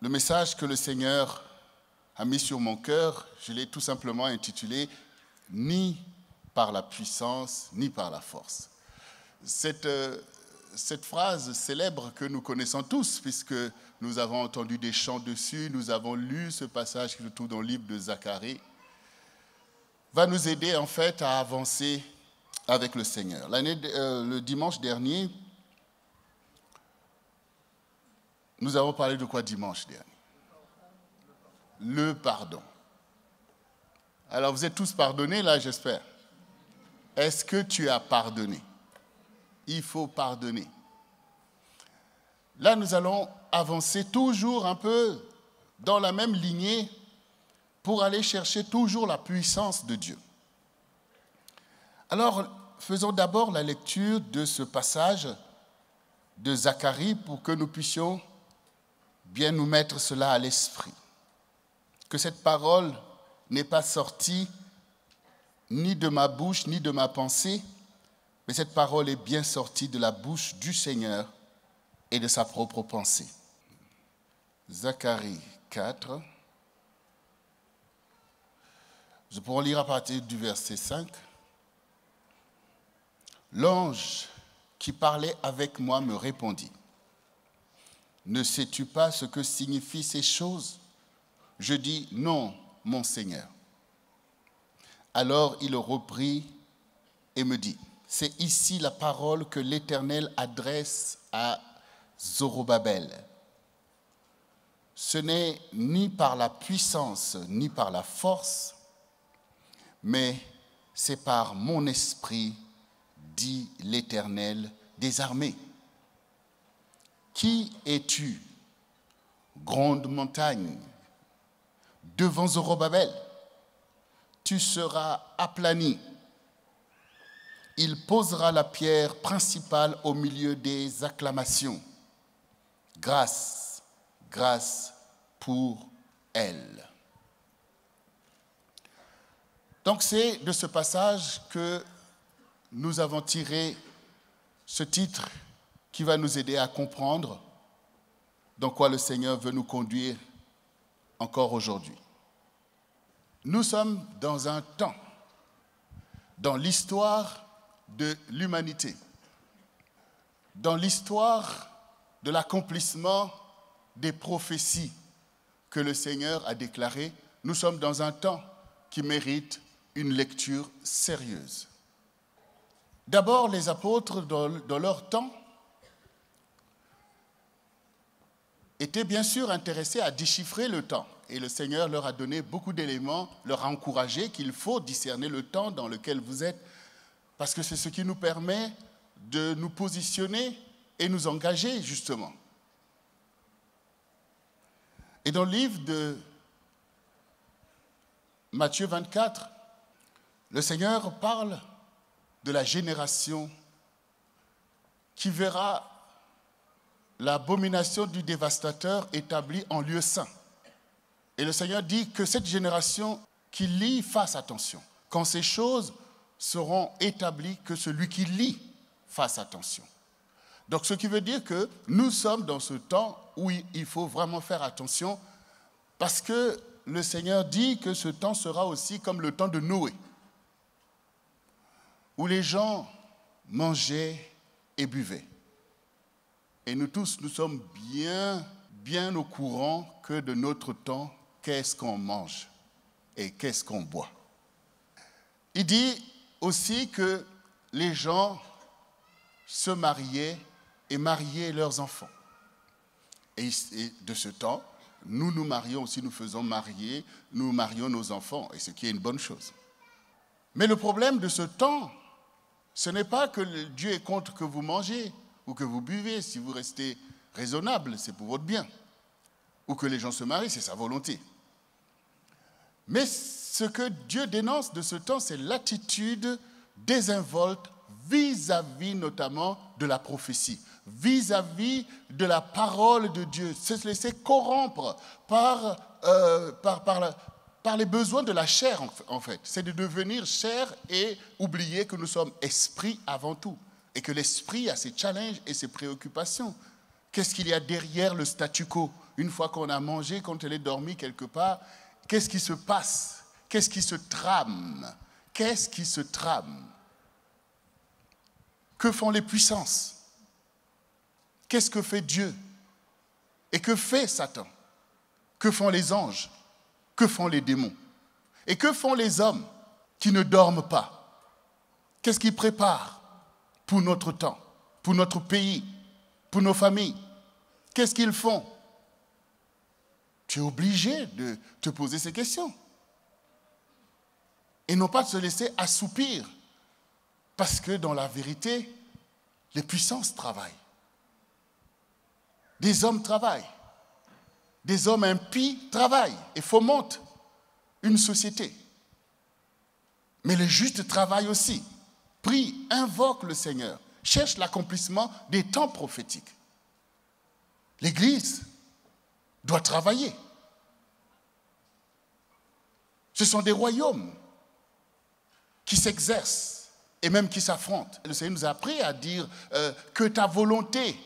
Le message que le Seigneur a mis sur mon cœur, je l'ai tout simplement intitulé « Ni par la puissance, ni par la force ». Cette phrase célèbre que nous connaissons tous, puisque nous avons entendu des chants dessus, nous avons lu ce passage qui se trouve dans le livre de Zacharie, va nous aider en fait à avancer avec le Seigneur. Le dimanche dernier, nous avons parlé de quoi dimanche dernier? Le pardon. Alors vous êtes tous pardonnés là, j'espère. Est-ce que tu as pardonné? Il faut pardonner. Là, nous allons avancer toujours un peu dans la même lignée pour aller chercher toujours la puissance de Dieu. Alors, faisons d'abord la lecture de ce passage de Zacharie pour que nous puissions bien nous mettre cela à l'esprit. Que cette parole n'est pas sortie ni de ma bouche, ni de ma pensée, mais cette parole est bien sortie de la bouche du Seigneur et de sa propre pensée. Zacharie 4. Je pourrais lire à partir du verset 5. L'ange qui parlait avec moi me répondit. Ne sais-tu pas ce que signifient ces choses? Je dis non, mon Seigneur. Alors il reprit et me dit, c'est ici la parole que l'Éternel adresse à Zorobabel. Ce n'est ni par la puissance ni par la force, mais c'est par mon esprit, dit l'Éternel des armées. Qui es-tu, grande montagne, devant Zorobabel? Tu seras aplani. Il posera la pierre principale au milieu des acclamations. Grâce, grâce pour elle. Donc c'est de ce passage que nous avons tiré ce titre qui va nous aider à comprendre dans quoi le Seigneur veut nous conduire encore aujourd'hui. Nous sommes dans un temps, dans l'histoire de l'humanité, dans l'histoire de l'accomplissement des prophéties que le Seigneur a déclarées, nous sommes dans un temps qui mérite une lecture sérieuse. D'abord, les apôtres, dans leur temps, étaient bien sûr intéressés à déchiffrer le temps. Et le Seigneur leur a donné beaucoup d'éléments, leur a encouragé qu'il faut discerner le temps dans lequel vous êtes, parce que c'est ce qui nous permet de nous positionner et nous engager, justement. Et dans le livre de Matthieu 24, le Seigneur parle de la génération qui verra l'abomination du dévastateur établie en lieu saint. Et le Seigneur dit que cette génération qui lit fasse attention. Quand ces choses seront établies, que celui qui lit fasse attention. Donc ce qui veut dire que nous sommes dans ce temps où il faut vraiment faire attention parce que le Seigneur dit que ce temps sera aussi comme le temps de Noé, où les gens mangeaient et buvaient. Et nous tous, nous sommes bien au courant que de notre temps, qu'est-ce qu'on mange et qu'est-ce qu'on boit. Il dit aussi que les gens se mariaient et mariaient leurs enfants. Et de ce temps, nous nous marions aussi, nous faisons marier, nous marions nos enfants, et ce qui est une bonne chose. Mais le problème de ce temps, ce n'est pas que Dieu est contre que vous mangez ou que vous buvez. Si vous restez raisonnable, c'est pour votre bien. Ou que les gens se marient, c'est sa volonté. Mais ce que Dieu dénonce de ce temps, c'est l'attitude désinvolte vis-à-vis notamment de la prophétie, vis-à-vis de la parole de Dieu, se laisser corrompre par les besoins de la chair, en fait. C'est de devenir chair et oublier que nous sommes esprit avant tout, et que l'esprit a ses challenges et ses préoccupations. Qu'est-ce qu'il y a derrière le statu quo? une fois qu'on a mangé, quand elle est dormie quelque part, qu'est-ce qui se passe? Qu'est-ce qui se trame? Qu'est-ce qui se trame? Que font les puissances? Qu'est-ce que fait Dieu? Et que fait Satan? Que font les anges? Que font les démons? Et que font les hommes qui ne dorment pas? Qu'est-ce qu'ils préparent pour notre temps, pour notre pays, pour nos familles? Qu'est-ce qu'ils font? Tu es obligé de te poser ces questions. Et non pas de se laisser assoupir. Parce que dans la vérité, les puissances travaillent. Des hommes travaillent. Des hommes impies travaillent et fomentent une société. Mais les justes travaillent aussi. Prie, invoque le Seigneur. Cherche l'accomplissement des temps prophétiques. L'Église doit travailler. Ce sont des royaumes qui s'exercent et même qui s'affrontent. Le Seigneur nous a appris à dire que ta volonté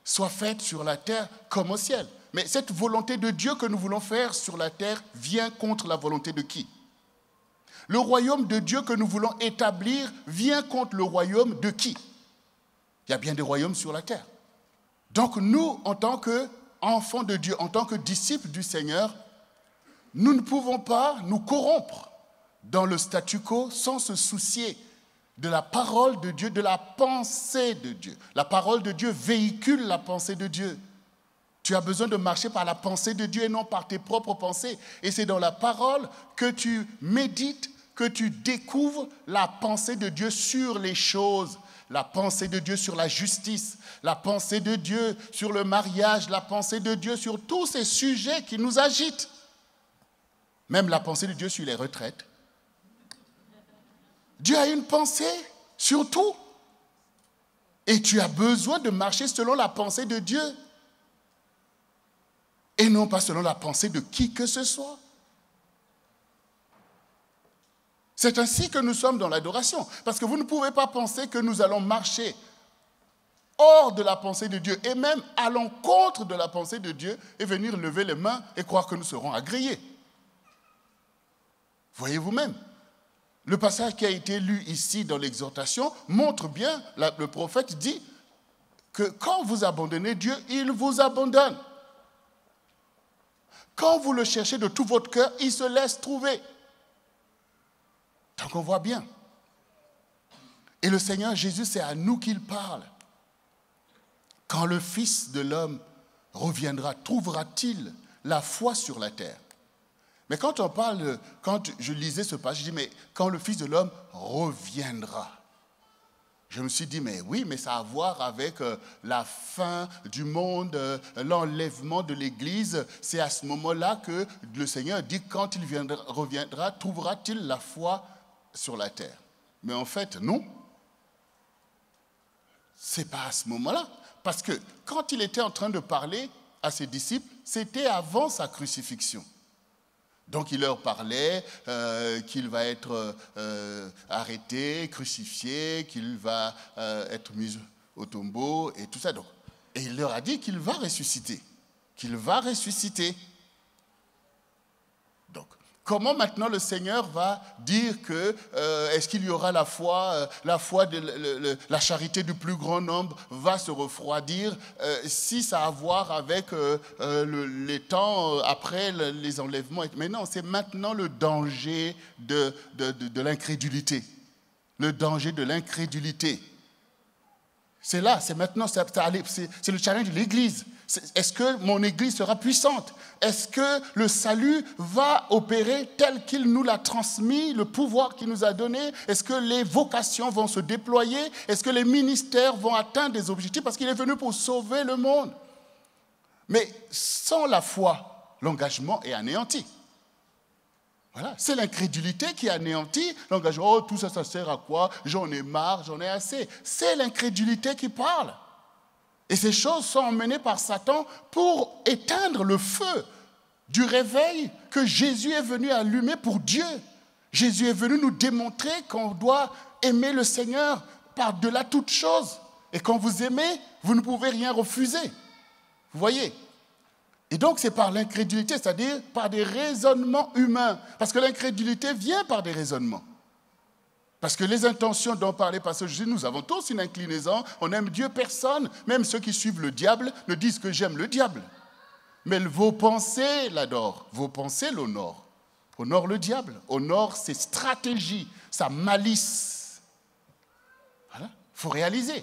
soit faite sur la terre comme au ciel. Mais cette volonté de Dieu que nous voulons faire sur la terre vient contre la volonté de qui? Le royaume de Dieu que nous voulons établir vient contre le royaume de qui? Il y a bien des royaumes sur la terre. Donc nous, en tant qu'enfants de Dieu, en tant que disciples du Seigneur, nous ne pouvons pas nous corrompre dans le statu quo sans se soucier de la parole de Dieu, de la pensée de Dieu. La parole de Dieu véhicule la pensée de Dieu. Tu as besoin de marcher par la pensée de Dieu et non par tes propres pensées. Et c'est dans la parole que tu médites, que tu découvres la pensée de Dieu sur les choses. La pensée de Dieu sur la justice, la pensée de Dieu sur le mariage, la pensée de Dieu sur tous ces sujets qui nous agitent. Même la pensée de Dieu sur les retraites. Dieu a une pensée sur tout. Et tu as besoin de marcher selon la pensée de Dieu. Et non pas selon la pensée de qui que ce soit. C'est ainsi que nous sommes dans l'adoration. Parce que vous ne pouvez pas penser que nous allons marcher hors de la pensée de Dieu et même à l'encontre de la pensée de Dieu et venir lever les mains et croire que nous serons agréés. Voyez vous-même. Le passage qui a été lu ici dans l'exhortation montre bien, le prophète dit que quand vous abandonnez Dieu, il vous abandonne. Quand vous le cherchez de tout votre cœur, il se laisse trouver. Donc on voit bien. Et le Seigneur Jésus, c'est à nous qu'il parle. Quand le Fils de l'homme reviendra, trouvera-t-il la foi sur la terre? Mais quand on parle, quand je lisais ce passage, je dis, mais quand le Fils de l'homme reviendra, je me suis dit, mais oui, mais ça a à voir avec la fin du monde, l'enlèvement de l'Église. C'est à ce moment-là que le Seigneur dit, quand il reviendra, trouvera-t-il la foi sur la terre? Mais en fait, non. C'est pas à ce moment-là. Parce que quand il était en train de parler à ses disciples, c'était avant sa crucifixion. Donc il leur parlait qu'il va être arrêté, crucifié, qu'il va être mis au tombeau et tout ça. Donc, et il leur a dit qu'il va ressusciter. Qu'il va ressusciter. Donc, comment maintenant le Seigneur va dire que est-ce qu'il y aura la foi de la charité du plus grand nombre va se refroidir si ça a à voir avec les temps après les enlèvements. Mais non, c'est maintenant le danger de l'incrédulité. Le danger de l'incrédulité. C'est là, c'est maintenant, c'est le challenge de l'Église. Est-ce que mon Église sera puissante? Est-ce que le salut va opérer tel qu'il nous l'a transmis, le pouvoir qu'il nous a donné? Est-ce que les vocations vont se déployer? Est-ce que les ministères vont atteindre des objectifs? Parce qu'il est venu pour sauver le monde. Mais sans la foi, l'engagement est anéanti. Voilà, c'est l'incrédulité qui anéantit l'engagement. Oh, tout ça, ça sert à quoi? J'en ai marre, j'en ai assez. C'est l'incrédulité qui parle. Et ces choses sont emmenées par Satan pour éteindre le feu du réveil que Jésus est venu allumer pour Dieu. Jésus est venu nous démontrer qu'on doit aimer le Seigneur par-delà toute chose. Et quand vous aimez, vous ne pouvez rien refuser. Vous voyez? Et donc, c'est par l'incrédulité, c'est-à-dire par des raisonnements humains. Parce que l'incrédulité vient par des raisonnements. Parce que les intentions dont parlait Pasteur Jésus, nous avons tous une inclinaison. On aime Dieu, personne, même ceux qui suivent le diable, ne disent que j'aime le diable. Mais vos pensées l'adorent, vos pensées l'honorent. Honore le diable, honore ses stratégies, sa malice. Voilà, il faut réaliser.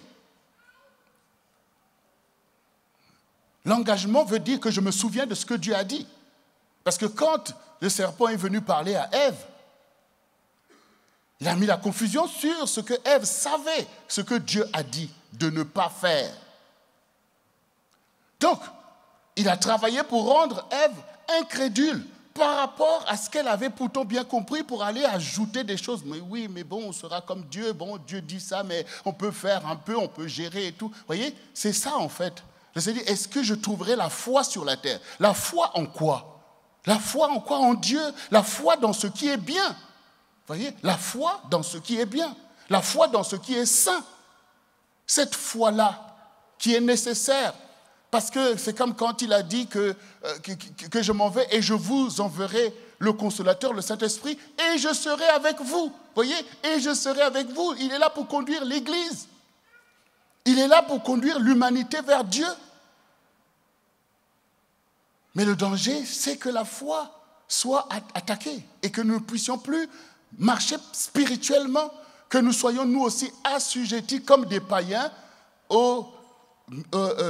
L'engagement veut dire que je me souviens de ce que Dieu a dit. Parce que quand le serpent est venu parler à Ève, il a mis la confusion sur ce que Ève savait, ce que Dieu a dit de ne pas faire. Donc, il a travaillé pour rendre Ève incrédule par rapport à ce qu'elle avait pourtant bien compris pour aller ajouter des choses. Mais oui, mais bon, on sera comme Dieu. Bon, Dieu dit ça, mais on peut faire un peu, on peut gérer et tout. Vous voyez, c'est ça en fait. Je me suis dit, est-ce que je trouverai la foi sur la terre? La foi en quoi? La foi en quoi? En Dieu. La foi dans ce qui est bien. Vous voyez, la foi dans ce qui est bien. La foi dans ce qui est saint. Cette foi-là qui est nécessaire. Parce que c'est comme quand il a dit que je m'en vais et je vous enverrai le consolateur, le Saint-Esprit, et je serai avec vous. Vous voyez, et je serai avec vous. Il est là pour conduire l'Église. Il est là pour conduire l'humanité vers Dieu. Mais le danger, c'est que la foi soit attaquée et que nous ne puissions plus marcher spirituellement, que nous soyons nous aussi assujettis comme des païens au,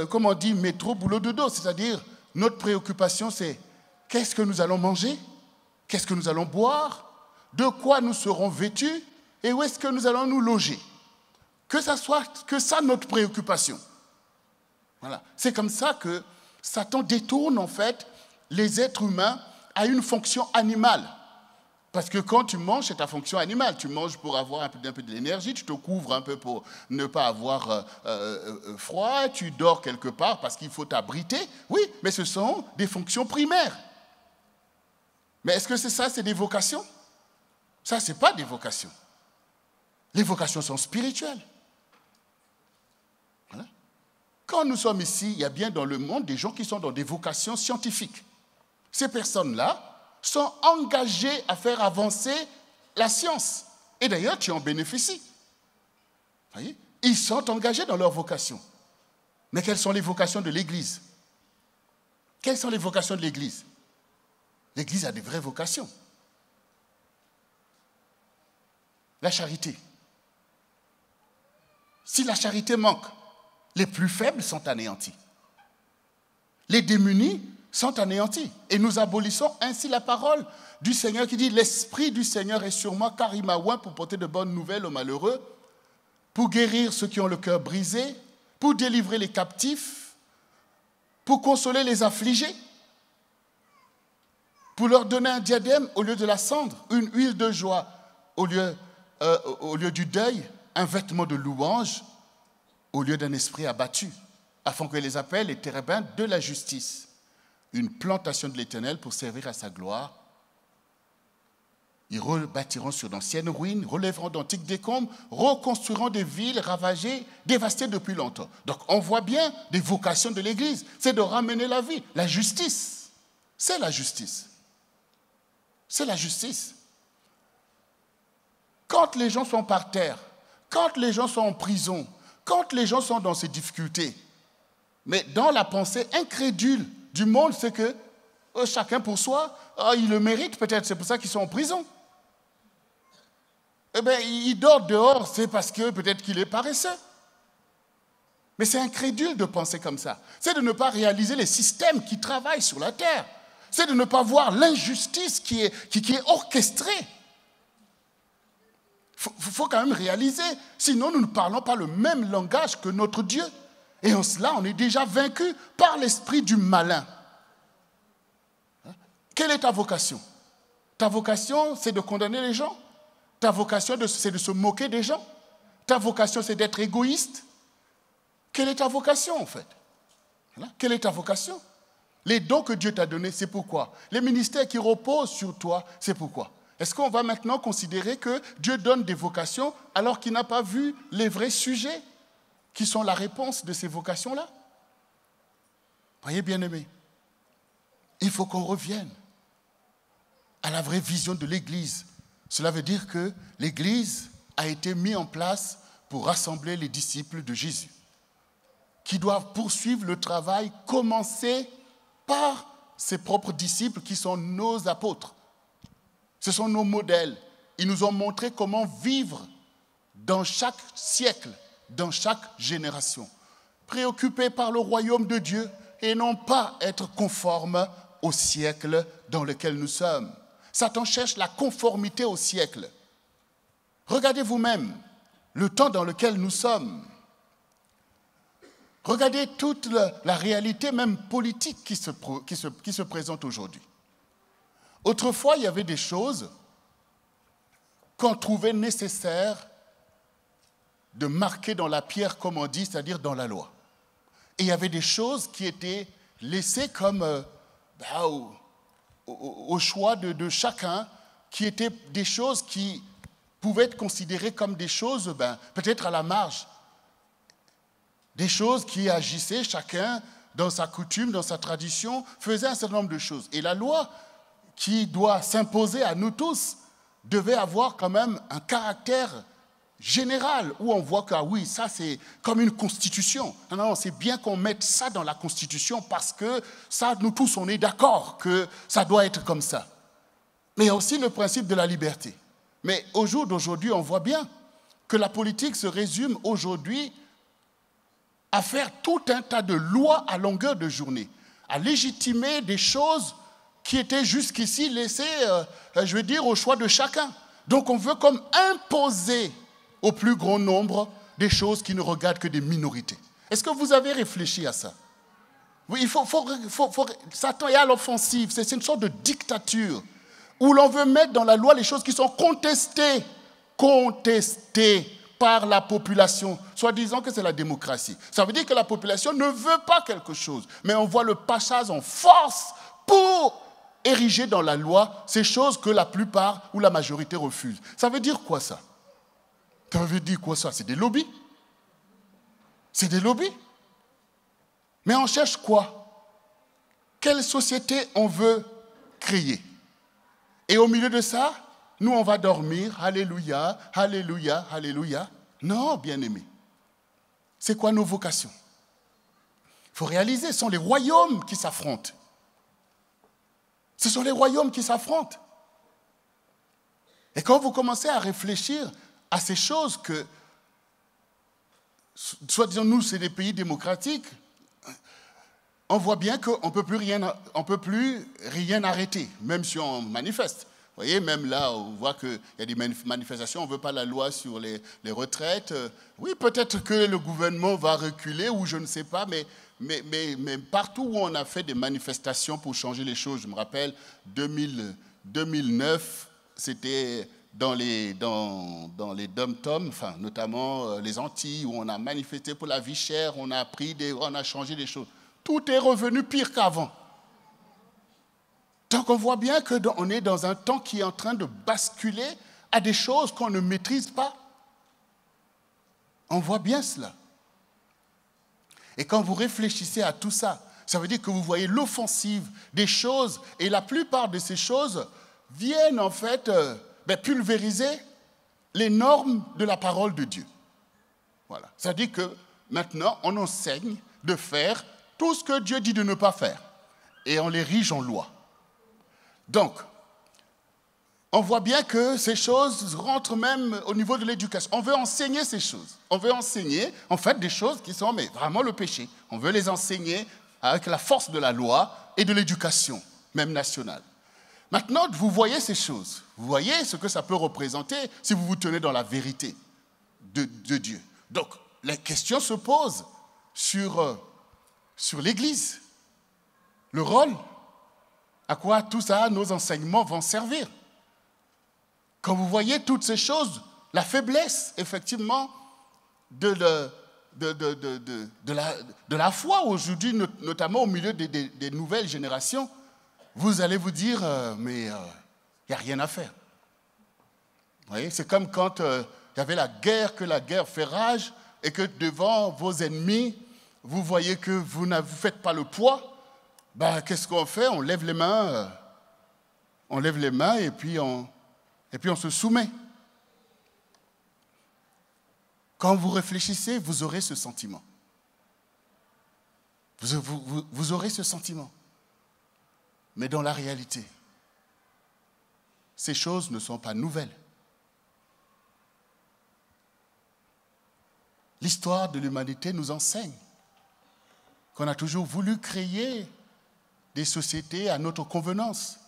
comment on dit, métro, boulot, dodo. C'est-à-dire, notre préoccupation, c'est qu'est-ce que nous allons manger, qu'est-ce que nous allons boire, de quoi nous serons vêtus et où est-ce que nous allons nous loger. Que ça soit que ça notre préoccupation. Voilà. C'est comme ça que Satan détourne en fait les êtres humains à une fonction animale. Parce que quand tu manges, c'est ta fonction animale. Tu manges pour avoir un peu de l'énergie, tu te couvres un peu pour ne pas avoir froid, tu dors quelque part parce qu'il faut t'abriter. Oui, mais ce sont des fonctions primaires. Mais est-ce que c'est ça, c'est des vocations? Ça, ce n'est pas des vocations. Les vocations sont spirituelles. Voilà. Quand nous sommes ici, il y a bien dans le monde des gens qui sont dans des vocations scientifiques. Ces personnes-là sont engagées à faire avancer la science. Et d'ailleurs, tu en bénéficies. Vous voyez? Ils sont engagés dans leur vocation. Mais quelles sont les vocations de l'Église? Quelles sont les vocations de l'Église? L'Église a des vraies vocations. La charité. Si la charité manque, les plus faibles sont anéantis. Les démunis sont anéantis. Et nous abolissons ainsi la parole du Seigneur qui dit « L'Esprit du Seigneur est sur moi, car il m'a oint pour porter de bonnes nouvelles aux malheureux, pour guérir ceux qui ont le cœur brisé, pour délivrer les captifs, pour consoler les affligés, pour leur donner un diadème au lieu de la cendre, une huile de joie au lieu du deuil, un vêtement de louange au lieu d'un esprit abattu, afin que les appelle les térébins de la justice, une plantation de l'Éternel pour servir à sa gloire. Ils rebâtiront sur d'anciennes ruines, relèveront d'antiques décombres, reconstruiront des villes ravagées, dévastées depuis longtemps. Donc on voit bien des vocations de l'Église, c'est de ramener la vie. La justice, c'est la justice. C'est la justice. Quand les gens sont par terre, quand les gens sont en prison, quand les gens sont dans ces difficultés, mais dans la pensée incrédule du monde, c'est que chacun pour soi, il le mérite peut-être, c'est pour ça qu'ils sont en prison. Eh bien, il dort dehors, c'est parce que peut-être qu'il est paresseux. Mais c'est incrédule de penser comme ça. C'est de ne pas réaliser les systèmes qui travaillent sur la terre. C'est de ne pas voir l'injustice qui est orchestrée. Il faut quand même réaliser, sinon nous ne parlons pas le même langage que notre Dieu. Et en cela, on est déjà vaincu par l'esprit du malin. Quelle est ta vocation? Ta vocation, c'est de condamner les gens. Ta vocation, c'est de se moquer des gens. Ta vocation, c'est d'être égoïste. Quelle est ta vocation, en fait? Voilà. Quelle est ta vocation? Les dons que Dieu t'a donnés, c'est pourquoi? Les ministères qui reposent sur toi, c'est pourquoi? Est-ce qu'on va maintenant considérer que Dieu donne des vocations alors qu'il n'a pas vu les vrais sujets qui sont la réponse de ces vocations-là? Voyez, bien-aimés, Il faut qu'on revienne à la vraie vision de l'Église. Cela veut dire que l'Église a été mise en place pour rassembler les disciples de Jésus, qui doivent poursuivre le travail commencé par ses propres disciples qui sont nos apôtres. Ce sont nos modèles. Ils nous ont montré comment vivre dans chaque siècle, dans chaque génération, préoccupés par le royaume de Dieu et non pas être conformes au siècle dans lequel nous sommes. Satan cherche la conformité au siècle. Regardez vous-même le temps dans lequel nous sommes. Regardez toute la réalité même politique qui se présente aujourd'hui. Autrefois, il y avait des choses qu'on trouvait nécessaires de marquer dans la pierre, comme on dit, c'est-à-dire dans la loi. Et il y avait des choses qui étaient laissées comme au choix de chacun, qui étaient des choses qui pouvaient être considérées comme des choses peut-être à la marge. Des choses qui agissaient, chacun dans sa coutume, dans sa tradition, faisait un certain nombre de choses. Et la loi qui doit s'imposer à nous tous devait avoir quand même un caractère général, où on voit que oui, ça c'est comme une constitution. Non, c'est bien qu'on mette ça dans la constitution parce que ça, nous tous, on est d'accord que ça doit être comme ça. Mais il y a aussi le principe de la liberté. Mais au jour d'aujourd'hui, on voit bien que la politique se résume aujourd'hui à faire tout un tas de lois à longueur de journée, à légitimer des choses qui étaient jusqu'ici laissées, au choix de chacun. Donc on veut comme imposer au plus grand nombre des choses qui ne regardent que des minorités. Est-ce que vous avez réfléchi à ça? Oui, Satan est à l'offensive, c'est une sorte de dictature où l'on veut mettre dans la loi les choses qui sont contestées par la population, soit disant que c'est la démocratie. Ça veut dire que la population ne veut pas quelque chose, mais on voit le passage en force pour ériger dans la loi ces choses que la plupart ou la majorité refusent. Ça veut dire quoi ça? Ça veut dire quoi ça? C'est des lobbies. C'est des lobbies. Mais on cherche quoi? Quelle société on veut créer? Et au milieu de ça, nous on va dormir, alléluia, alléluia, alléluia. Non, bien-aimés. C'est quoi nos vocations? Il faut réaliser, ce sont les royaumes qui s'affrontent. Ce sont les royaumes qui s'affrontent. Et quand vous commencez à réfléchir à ces choses que, soit disons nous, c'est des pays démocratiques, on voit bien qu'on ne peut plus rien arrêter, même si on manifeste. Vous voyez, même là, on voit qu'il y a des manifestations, on ne veut pas la loi sur les retraites. Oui, peut-être que le gouvernement va reculer, ou je ne sais pas, mais partout où on a fait des manifestations pour changer les choses, je me rappelle, 2009, c'était dans les dom-toms, enfin, notamment les Antilles, où on a manifesté pour la vie chère, on a changé les choses. Tout est revenu pire qu'avant. Donc on voit bien qu'on est dans un temps qui est en train de basculer à des choses qu'on ne maîtrise pas. On voit bien cela. Et quand vous réfléchissez à tout ça, ça veut dire que vous voyez l'offensive des choses, et la plupart de ces choses viennent en fait pulvériser les normes de la parole de Dieu. Voilà. Ça veut dire que maintenant, on enseigne de faire tout ce que Dieu dit de ne pas faire, et on l'érige en loi. Donc, on voit bien que ces choses rentrent même au niveau de l'éducation. On veut enseigner ces choses. On veut enseigner, en fait, des choses qui sont vraiment le péché. On veut les enseigner avec la force de la loi et de l'éducation, même nationale. Maintenant, vous voyez ces choses. Vous voyez ce que ça peut représenter si vous vous tenez dans la vérité de Dieu. Donc, la question se pose sur l'Église. Le rôle, à quoi tout ça, nos enseignements vont servir. Quand vous voyez toutes ces choses, la faiblesse, effectivement, de la foi aujourd'hui, notamment au milieu des nouvelles générations, vous allez vous dire, mais il n'y a rien à faire. Vous voyez, c'est comme quand il y avait la guerre, que la guerre fait rage, et que devant vos ennemis, vous voyez que vous ne faites pas le poids, qu'est-ce qu'on fait? On lève les mains, et puis on se soumet. Quand vous réfléchissez, vous aurez ce sentiment. Vous aurez ce sentiment. Mais dans la réalité, ces choses ne sont pas nouvelles. L'histoire de l'humanité nous enseigne qu'on a toujours voulu créer des sociétés à notre convenance.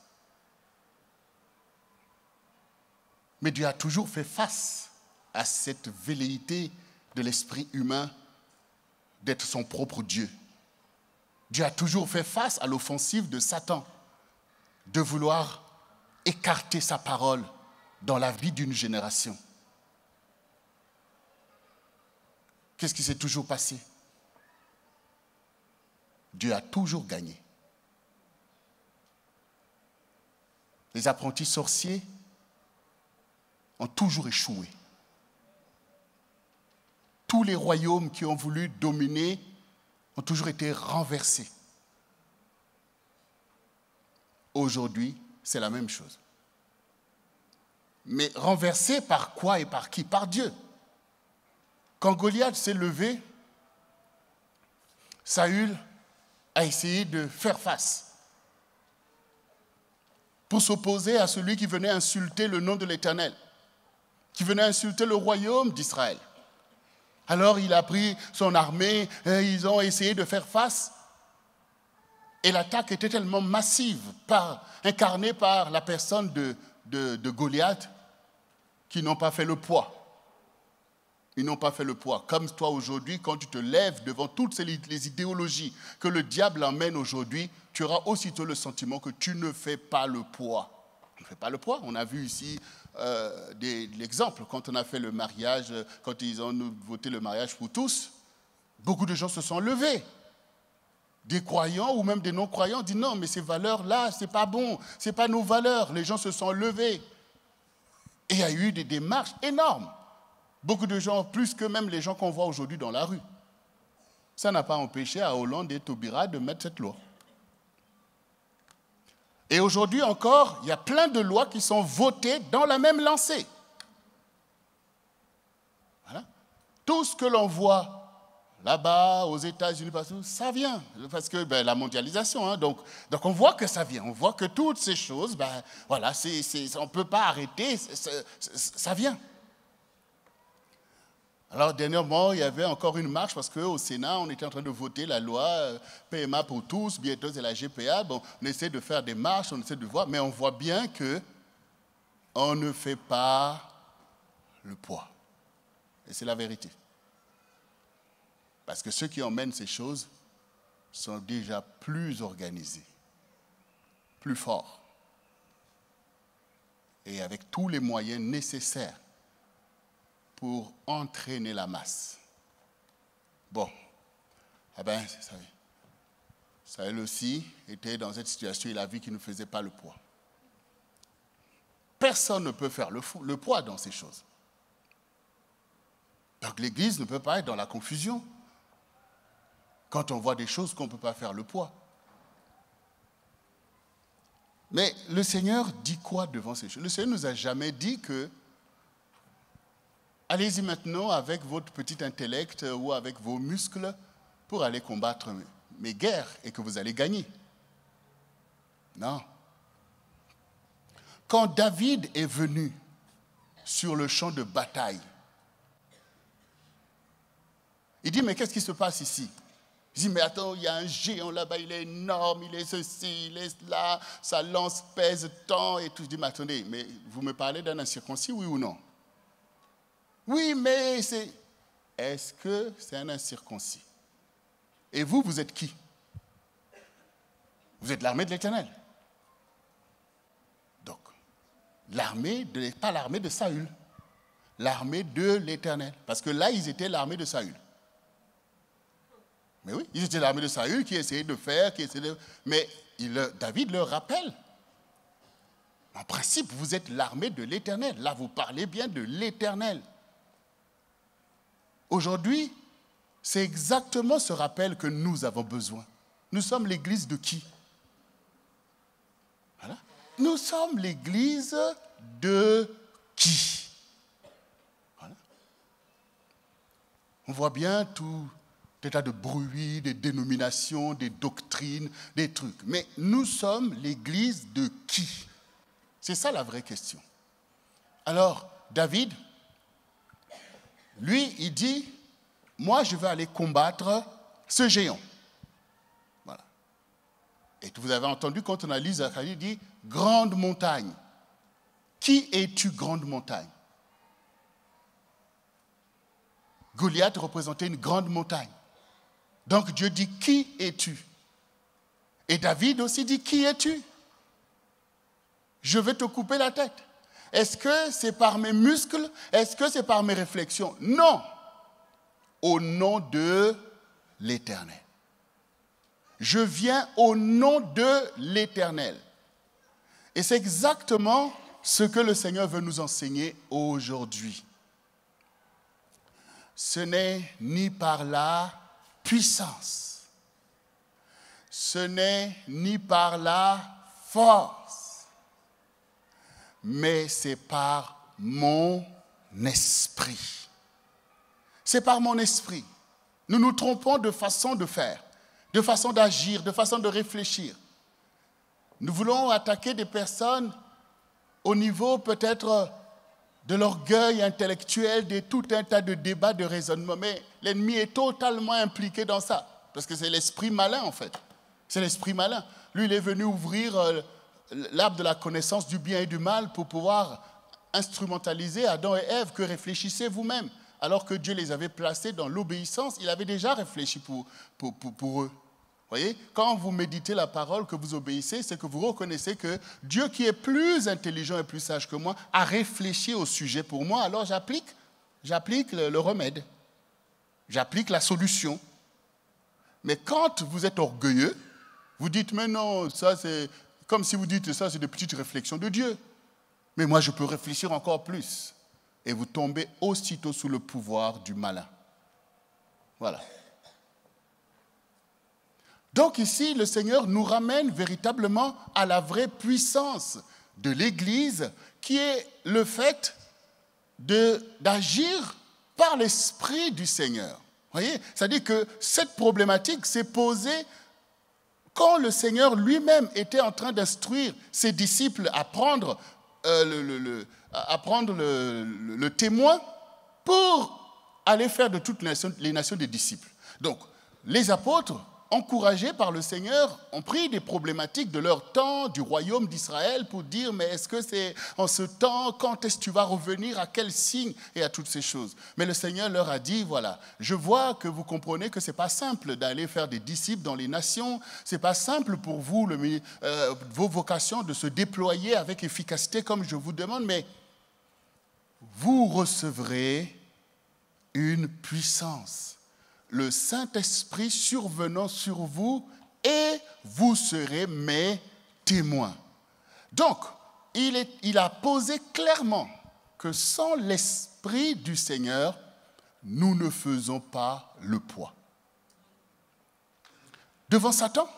Mais Dieu a toujours fait face à cette velléité de l'esprit humain d'être son propre Dieu. Dieu a toujours fait face à l'offensive de Satan de vouloir écarter sa parole dans la vie d'une génération. Qu'est-ce qui s'est toujours passé? Dieu a toujours gagné. Les apprentis sorciers ont toujours échoué. Tous les royaumes qui ont voulu dominer ont toujours été renversés. Aujourd'hui, c'est la même chose. Mais renversés par quoi et par qui? Par Dieu. Quand Goliath s'est levé, Saül a essayé de faire face pour s'opposer à celui qui venait insulter le nom de l'Éternel, qui venait insulter le royaume d'Israël. Alors il a pris son armée, et ils ont essayé de faire face. Et l'attaque était tellement massive, incarnée par la personne de Goliath, qu'ils n'ont pas fait le poids. Ils n'ont pas fait le poids. Comme toi aujourd'hui, quand tu te lèves devant toutes les idéologies que le diable emmène aujourd'hui, tu auras aussitôt le sentiment que tu ne fais pas le poids. On ne fait pas le poids. On a vu ici l'exemple, quand on a fait le mariage, quand ils ont voté le mariage pour tous, beaucoup de gens se sont levés. Des croyants ou même des non-croyants disent non, mais ces valeurs-là, c'est pas bon, c'est pas nos valeurs. Les gens se sont levés. Et il y a eu des démarches énormes. Beaucoup de gens, plus que même les gens qu'on voit aujourd'hui dans la rue. Ça n'a pas empêché à Hollande et Taubira de mettre cette loi. Et aujourd'hui encore, il y a plein de lois qui sont votées dans la même lancée. Voilà. Tout ce que l'on voit là-bas, aux États-Unis, partout, ça vient. Parce que la mondialisation, hein, donc on voit que ça vient. On voit que toutes ces choses, voilà, on ne peut pas arrêter, ça vient. Alors, dernièrement, il y avait encore une marche parce qu'au Sénat, on était en train de voter la loi PMA pour tous, bientôt c'est la GPA. Bon, on essaie de faire des marches, on essaie de voir, mais on voit bien qu'on ne fait pas le poids. Et c'est la vérité. Parce que ceux qui emmènent ces choses sont déjà plus organisés, plus forts, et avec tous les moyens nécessaires pour entraîner la masse. Bon, Saül aussi était dans cette situation, il a vu qu'il ne faisait pas le poids. Personne ne peut faire le poids dans ces choses. Donc l'Église ne peut pas être dans la confusion quand on voit des choses qu'on ne peut pas faire le poids. Mais le Seigneur dit quoi devant ces choses? Le Seigneur ne nous a jamais dit que allez-y maintenant avec votre petit intellect ou avec vos muscles pour aller combattre mes guerres et que vous allez gagner. Non. Quand David est venu sur le champ de bataille, il dit, mais qu'est-ce qui se passe ici? Il dit, mais attends, il y a un géant là-bas, il est énorme, il est ceci, il est là, sa lance pèse tant et tout. Je dis, mais attendez, mais vous me parlez d'un incirconcis, oui ou non? Oui, mais est-ce que c'est un incirconcis? Et vous, vous êtes qui? Vous êtes l'armée de l'Éternel. Donc, pas l'armée de Saül, l'armée de l'Éternel. Parce que là, ils étaient l'armée de Saül. Mais oui, ils étaient l'armée de Saül qui essayait de faire, mais David leur rappelle. En principe, vous êtes l'armée de l'Éternel. Là, vous parlez bien de l'Éternel. Aujourd'hui, c'est exactement ce rappel que nous avons besoin. Nous sommes l'église de qui? Voilà. Nous sommes l'église de qui? Voilà. On voit bien tout des tas de bruits, des dénominations, des doctrines, des trucs. Mais nous sommes l'église de qui? C'est ça la vraie question. Alors, David, lui, il dit, moi, je vais aller combattre ce géant. Voilà. Et vous avez entendu quand on a lu Zacharie, il dit, grande montagne. Qui es-tu, grande montagne? Goliath représentait une grande montagne. Donc Dieu dit, qui es-tu? Et David aussi dit, qui es-tu? Je vais te couper la tête. Est-ce que c'est par mes muscles? Est-ce que c'est par mes réflexions? Non. Au nom de l'Éternel. Je viens au nom de l'Éternel. Et c'est exactement ce que le Seigneur veut nous enseigner aujourd'hui. Ce n'est ni par la puissance, ce n'est ni par la force, mais c'est par mon esprit. C'est par mon esprit. Nous nous trompons de façon de faire, de façon d'agir, de façon de réfléchir. Nous voulons attaquer des personnes au niveau peut-être de l'orgueil intellectuel, de tout un tas de débats, de raisonnements. Mais l'ennemi est totalement impliqué dans ça, parce que c'est l'esprit malin en fait. C'est l'esprit malin. Lui, il est venu ouvrir l'arbre de la connaissance du bien et du mal pour pouvoir instrumentaliser Adam et Ève, que réfléchissez vous-même. Alors que Dieu les avait placés dans l'obéissance, il avait déjà réfléchi pour eux. Voyez, quand vous méditez la parole, que vous obéissez, c'est que vous reconnaissez que Dieu, qui est plus intelligent et plus sage que moi, a réfléchi au sujet pour moi, alors j'applique le remède, j'applique la solution. Mais quand vous êtes orgueilleux, vous dites, mais non, ça c'est comme si vous dites, ça c'est des petites réflexions de Dieu. Mais moi je peux réfléchir encore plus. Et vous tombez aussitôt sous le pouvoir du malin. Voilà. Donc ici, le Seigneur nous ramène véritablement à la vraie puissance de l'Église, qui est le fait d'agir par l'Esprit du Seigneur. Vous voyez, c'est-à-dire que cette problématique s'est posée quand le Seigneur lui-même était en train d'instruire ses disciples à prendre le témoin pour aller faire de toutes les nations des disciples. Donc, les apôtres, encouragés par le Seigneur, ont pris des problématiques de leur temps, du royaume d'Israël, pour dire, mais est-ce que c'est en ce temps, quand est-ce que tu vas revenir, à quel signe, et à toutes ces choses. Mais le Seigneur leur a dit, voilà, je vois que vous comprenez que ce n'est pas simple d'aller faire des disciples dans les nations, ce n'est pas simple pour vous, vos vocations, de se déployer avec efficacité comme je vous demande, mais vous recevrez une puissance. Le Saint-Esprit survenant sur vous, et vous serez mes témoins. Donc, il a posé clairement que sans l'Esprit du Seigneur, nous ne faisons pas le poids. Devant Satan,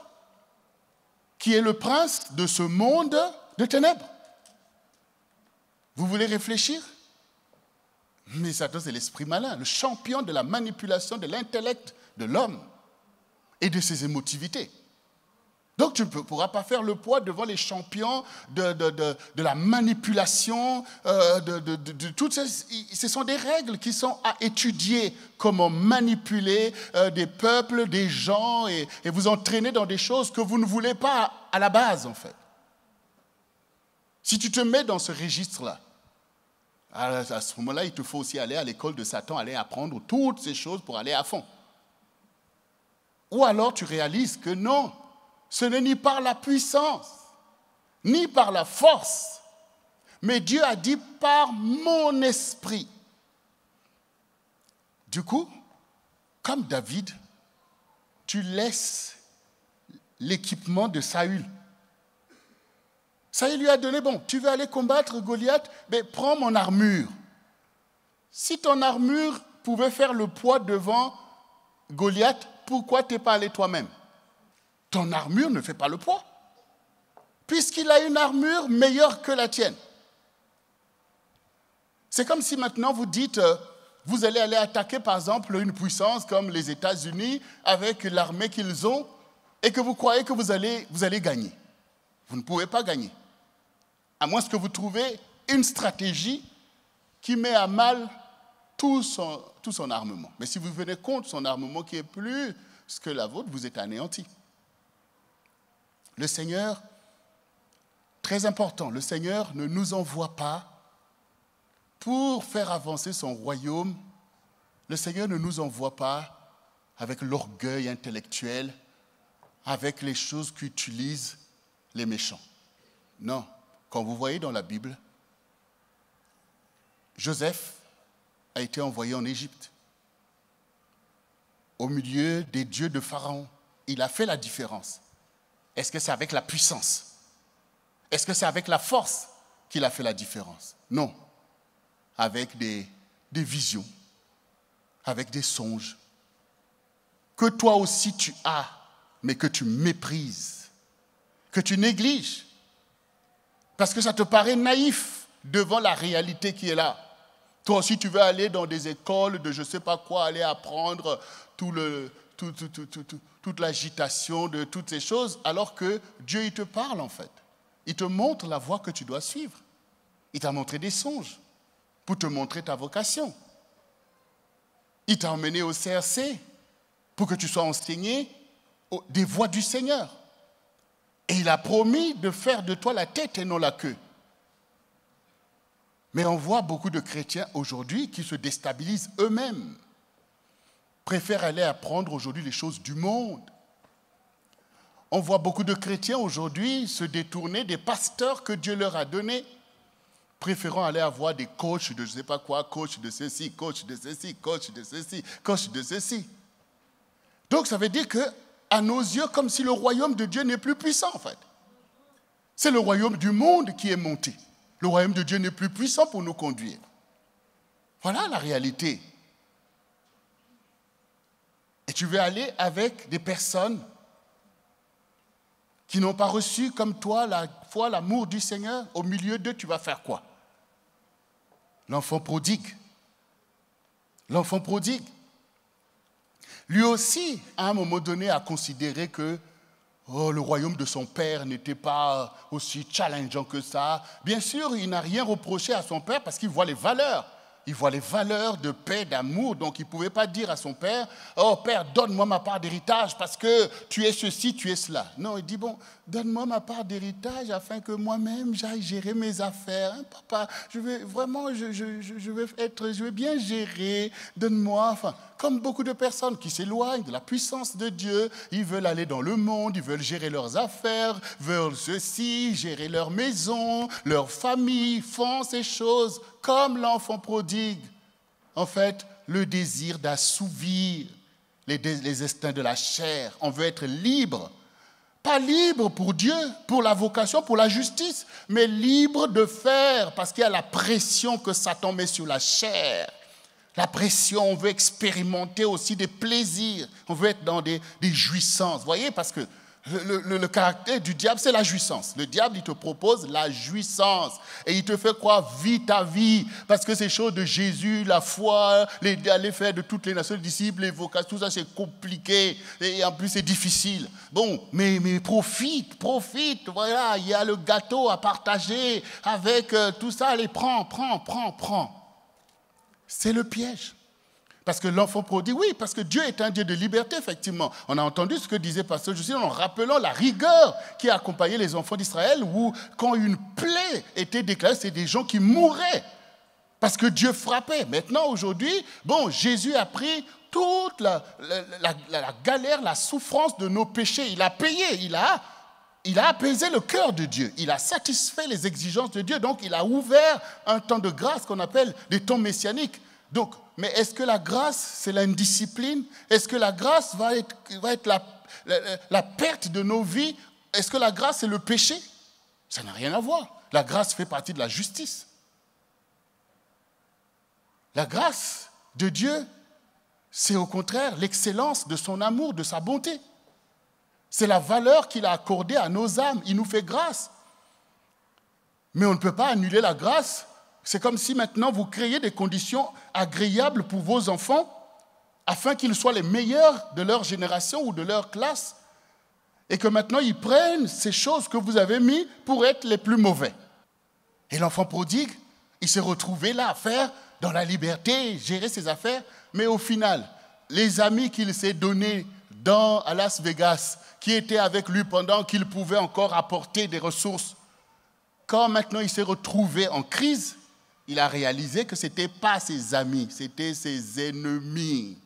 qui est le prince de ce monde de ténèbres. Vous voulez réfléchir? Mais Satan, c'est l'esprit malin, le champion de la manipulation de l'intellect de l'homme et de ses émotivités. Donc tu ne pourras pas faire le poids devant les champions de la manipulation, de toutes ces... Ce sont des règles qui sont à étudier, comment manipuler des peuples, des gens, et vous entraîner dans des choses que vous ne voulez pas à la base, en fait. Si tu te mets dans ce registre-là, à ce moment-là, il te faut aussi aller à l'école de Satan, aller apprendre toutes ces choses pour aller à fond. Ou alors tu réalises que non, ce n'est ni par la puissance, ni par la force, mais Dieu a dit par mon esprit. Du coup, comme David, tu laisses l'équipement de Saül. Saül lui a donné, bon, tu veux aller combattre Goliath, mais prends mon armure. Si ton armure pouvait faire le poids devant Goliath, pourquoi tu n'es pas allé toi-même? ton armure ne fait pas le poids. Puisqu'il a une armure meilleure que la tienne. C'est comme si maintenant vous dites, vous allez aller attaquer par exemple une puissance comme les États-Unis avec l'armée qu'ils ont et que vous croyez que vous allez gagner. Vous ne pouvez pas gagner. À moins que vous trouvez une stratégie qui met à mal tout son armement. Mais si vous venez contre son armement qui est plus que la vôtre, vous êtes anéanti. Le Seigneur, très important, le Seigneur ne nous envoie pas pour faire avancer son royaume. Le Seigneur ne nous envoie pas avec l'orgueil intellectuel, avec les choses qu'utilisent les méchants. Non, quand vous voyez dans la Bible, Joseph a été envoyé en Égypte, au milieu des dieux de Pharaon. Il a fait la différence. Est-ce que c'est avec la puissance? Est-ce que c'est avec la force qu'il a fait la différence? Non. Avec des visions, avec des songes, que toi aussi tu as, mais que tu méprises, que tu négliges, parce que ça te paraît naïf devant la réalité qui est là. Toi aussi tu veux aller dans des écoles de je ne sais pas quoi, aller apprendre toute l'agitation de toutes ces choses, alors que Dieu il te parle en fait. Il te montre la voie que tu dois suivre. Il t'a montré des songes pour te montrer ta vocation. Il t'a emmené au CRC pour que tu sois enseigné des voies du Seigneur. Et il a promis de faire de toi la tête et non la queue. Mais on voit beaucoup de chrétiens aujourd'hui qui se déstabilisent eux-mêmes, préfèrent aller apprendre aujourd'hui les choses du monde. On voit beaucoup de chrétiens aujourd'hui se détourner des pasteurs que Dieu leur a donnés, préférant aller avoir des coachs de je ne sais pas quoi, coach de ceci, coach de ceci, coach de ceci, coach de ceci. Donc ça veut dire qu'à nos yeux, comme si le royaume de Dieu n'est plus puissant en fait. C'est le royaume du monde qui est monté. Le royaume de Dieu n'est plus puissant pour nous conduire. Voilà la réalité. Et tu veux aller avec des personnes qui n'ont pas reçu comme toi la foi, l'amour du Seigneur. Au milieu d'eux, tu vas faire quoi? L'enfant prodigue. L'enfant prodigue. Lui aussi, à un moment donné, a considéré que le royaume de son père n'était pas aussi challengeant que ça. Bien sûr, il n'a rien reproché à son père parce qu'il voit les valeurs. Il voit les valeurs de paix, d'amour. Donc, il ne pouvait pas dire à son père, « Oh, père, donne-moi ma part d'héritage parce que tu es ceci, tu es cela. » Non, il dit, « Bon, donne-moi ma part d'héritage afin que moi-même, j'aille gérer mes affaires. Hein, papa, je veux bien gérer. Donne-moi. » Enfin, comme beaucoup de personnes qui s'éloignent de la puissance de Dieu, ils veulent aller dans le monde, ils veulent gérer leurs affaires, veulent ceci, gérer leur maison, leur famille, font ces choses comme l'enfant prodigue. En fait, le désir d'assouvir les instincts de la chair. On veut être libre. Pas libre pour Dieu, pour la vocation, pour la justice, mais libre de faire, parce qu'il y a la pression que Satan met sur la chair. La pression, on veut expérimenter aussi des plaisirs. On veut être dans des jouissances. Vous voyez, parce que le caractère du diable, c'est la jouissance. Le diable, il te propose la jouissance. Et il te fait croire, vis ta vie. Parce que ces choses de Jésus, la foi, aller faire de toutes les nations, les disciples, les vocations, tout ça, c'est compliqué. Et en plus, c'est difficile. Bon, mais profite. Voilà, il y a le gâteau à partager avec tout ça. Allez, prends. C'est le piège. Parce que l'enfant prodigue, oui, parce que Dieu est un Dieu de liberté, effectivement. On a entendu ce que disait Pasteur Justin en rappelant la rigueur qui a accompagné les enfants d'Israël, où quand une plaie était déclarée, c'est des gens qui mouraient parce que Dieu frappait. Maintenant, aujourd'hui, bon, Jésus a pris toute la galère, la souffrance de nos péchés. Il a payé, il a apaisé le cœur de Dieu. Il a satisfait les exigences de Dieu. Donc, il a ouvert un temps de grâce qu'on appelle des temps messianiques. Donc, mais est-ce que la grâce, c'est l'indiscipline? Est-ce que la grâce va être la perte de nos vies? Est-ce que la grâce, c'est le péché? Ça n'a rien à voir. La grâce fait partie de la justice. La grâce de Dieu, c'est au contraire l'excellence de son amour, de sa bonté. C'est la valeur qu'il a accordée à nos âmes. Il nous fait grâce. Mais on ne peut pas annuler la grâce. C'est comme si maintenant vous créez des conditions agréables pour vos enfants afin qu'ils soient les meilleurs de leur génération ou de leur classe et que maintenant ils prennent ces choses que vous avez mises pour être les plus mauvais. Et l'enfant prodigue, il s'est retrouvé là à faire dans la liberté, gérer ses affaires, mais au final, les amis qu'il s'est donnés à Las Vegas, qui étaient avec lui pendant qu'il pouvait encore apporter des ressources, quand maintenant il s'est retrouvé en crise, il a réalisé que ce n'était pas ses amis, c'était ses ennemis.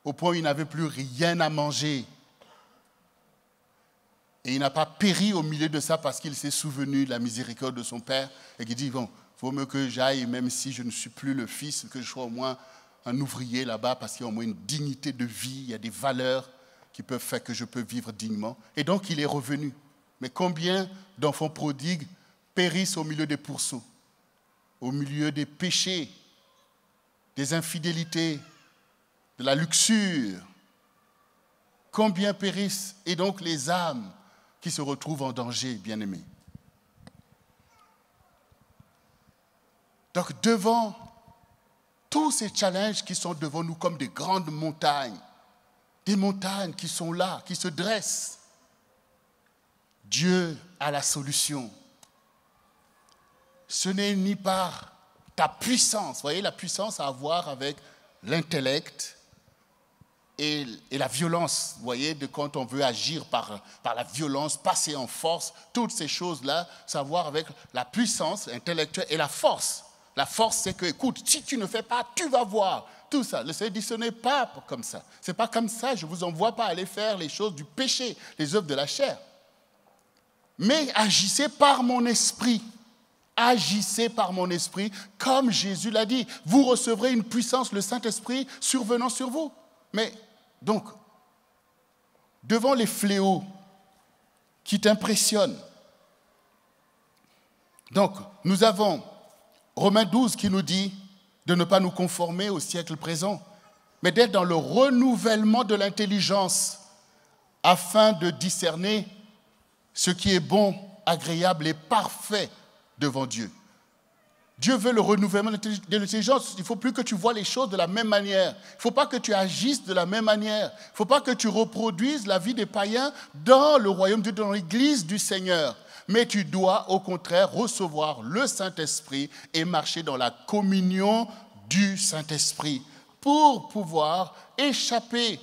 Au point où il n'avait plus rien à manger. Et il n'a pas péri au milieu de ça parce qu'il s'est souvenu de la miséricorde de son père et qu'il dit, bon, il vaut mieux que j'aille, même si je ne suis plus le fils, que je sois au moins un ouvrier là-bas parce qu'il y a au moins une dignité de vie, il y a des valeurs qui peuvent faire que je peux vivre dignement. Et donc, il est revenu. Mais combien d'enfants prodigues périssent au milieu des pourceaux, au milieu des péchés, des infidélités, de la luxure? Combien périssent? Et donc, les âmes qui se retrouvent en danger, bien-aimés. Donc, devant tous ces challenges qui sont devant nous comme des grandes montagnes, des montagnes qui sont là, qui se dressent, Dieu a la solution. Ce n'est ni par ta puissance, vous voyez, la puissance a à voir avec l'intellect et la violence, vous voyez, de quand on veut agir par la violence, passer en force, toutes ces choses-là, ça a à voir avec la puissance intellectuelle et la force. La force, c'est que, écoute, si tu ne fais pas, tu vas voir. Tout ça. Le Seigneur dit, ce n'est pas comme ça. Ce n'est pas comme ça, je ne vous envoie pas aller faire les choses du péché, les œuvres de la chair. Mais agissez par mon esprit. Agissez par mon esprit, comme Jésus l'a dit. Vous recevrez une puissance, le Saint-Esprit, survenant sur vous. Mais, donc, devant les fléaux qui t'impressionnent, donc, nous avons Romains 12 qui nous dit de ne pas nous conformer au siècle présent, mais d'être dans le renouvellement de l'intelligence afin de discerner ce qui est bon, agréable et parfait devant Dieu. Dieu veut le renouvellement de l'intelligence. Il ne faut plus que tu vois les choses de la même manière. Il ne faut pas que tu agisses de la même manière. Il ne faut pas que tu reproduises la vie des païens dans le royaume de Dieu, dans l'église du Seigneur. Mais tu dois, au contraire, recevoir le Saint-Esprit et marcher dans la communion du Saint-Esprit pour pouvoir échapper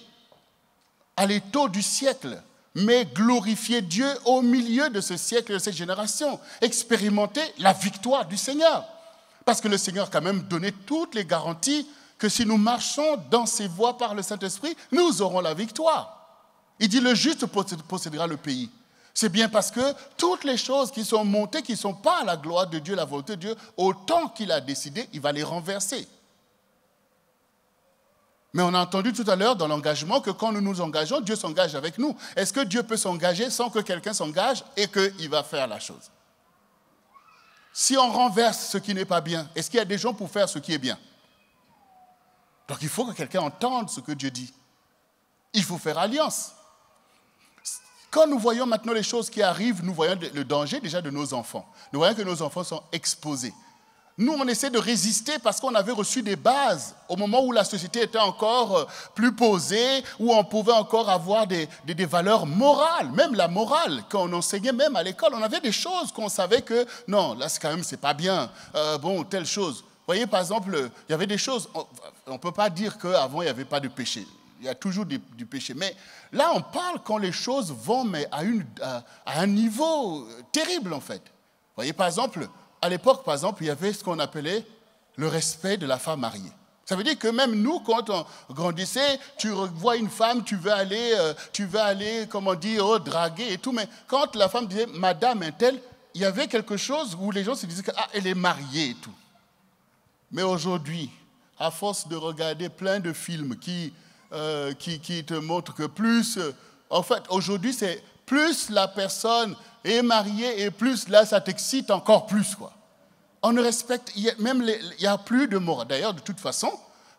à l'étau du siècle, mais glorifier Dieu au milieu de ce siècle, de cette génération. Expérimenter la victoire du Seigneur. Parce que le Seigneur a quand même donné toutes les garanties que si nous marchons dans ses voies par le Saint-Esprit, nous aurons la victoire. Il dit, le juste possédera le pays. C'est bien parce que toutes les choses qui sont montées, qui ne sont pas à la gloire de Dieu, la volonté de Dieu, autant qu'il a décidé, il va les renverser. Mais on a entendu tout à l'heure dans l'engagement que quand nous nous engageons, Dieu s'engage avec nous. Est-ce que Dieu peut s'engager sans que quelqu'un s'engage et qu'il va faire la chose? Si on renverse ce qui n'est pas bien, est-ce qu'il y a des gens pour faire ce qui est bien? Donc il faut que quelqu'un entende ce que Dieu dit. Il faut faire alliance. Quand nous voyons maintenant les choses qui arrivent, nous voyons le danger déjà de nos enfants. Nous voyons que nos enfants sont exposés. Nous, on essaie de résister parce qu'on avait reçu des bases au moment où la société était encore plus posée, où on pouvait encore avoir des valeurs morales, même la morale, quand on enseignait même à l'école, on avait des choses qu'on savait que, non, là, c'est quand même, c'est pas bien, bon, telle chose. Vous voyez, par exemple, il y avait des choses, on ne peut pas dire qu'avant, il n'y avait pas de péché. Il y a toujours du péché. Mais là, on parle quand les choses vont mais à un niveau terrible, en fait. Vous voyez, par exemple, à l'époque, par exemple, il y avait ce qu'on appelait le respect de la femme mariée. Ça veut dire que même nous, quand on grandissait, tu vois une femme, tu veux aller, comment dire, draguer et tout. Mais quand la femme disait « Madame un-tel », il y avait quelque chose où les gens se disaient que, ah, elle est mariée et tout. Mais aujourd'hui, à force de regarder plein de films qui te montrent que plus... en fait, aujourd'hui, c'est plus la personne est mariée et plus là, ça t'excite encore plus, quoi. On ne respecte... Il n'y a plus de morale. D'ailleurs, de toute façon,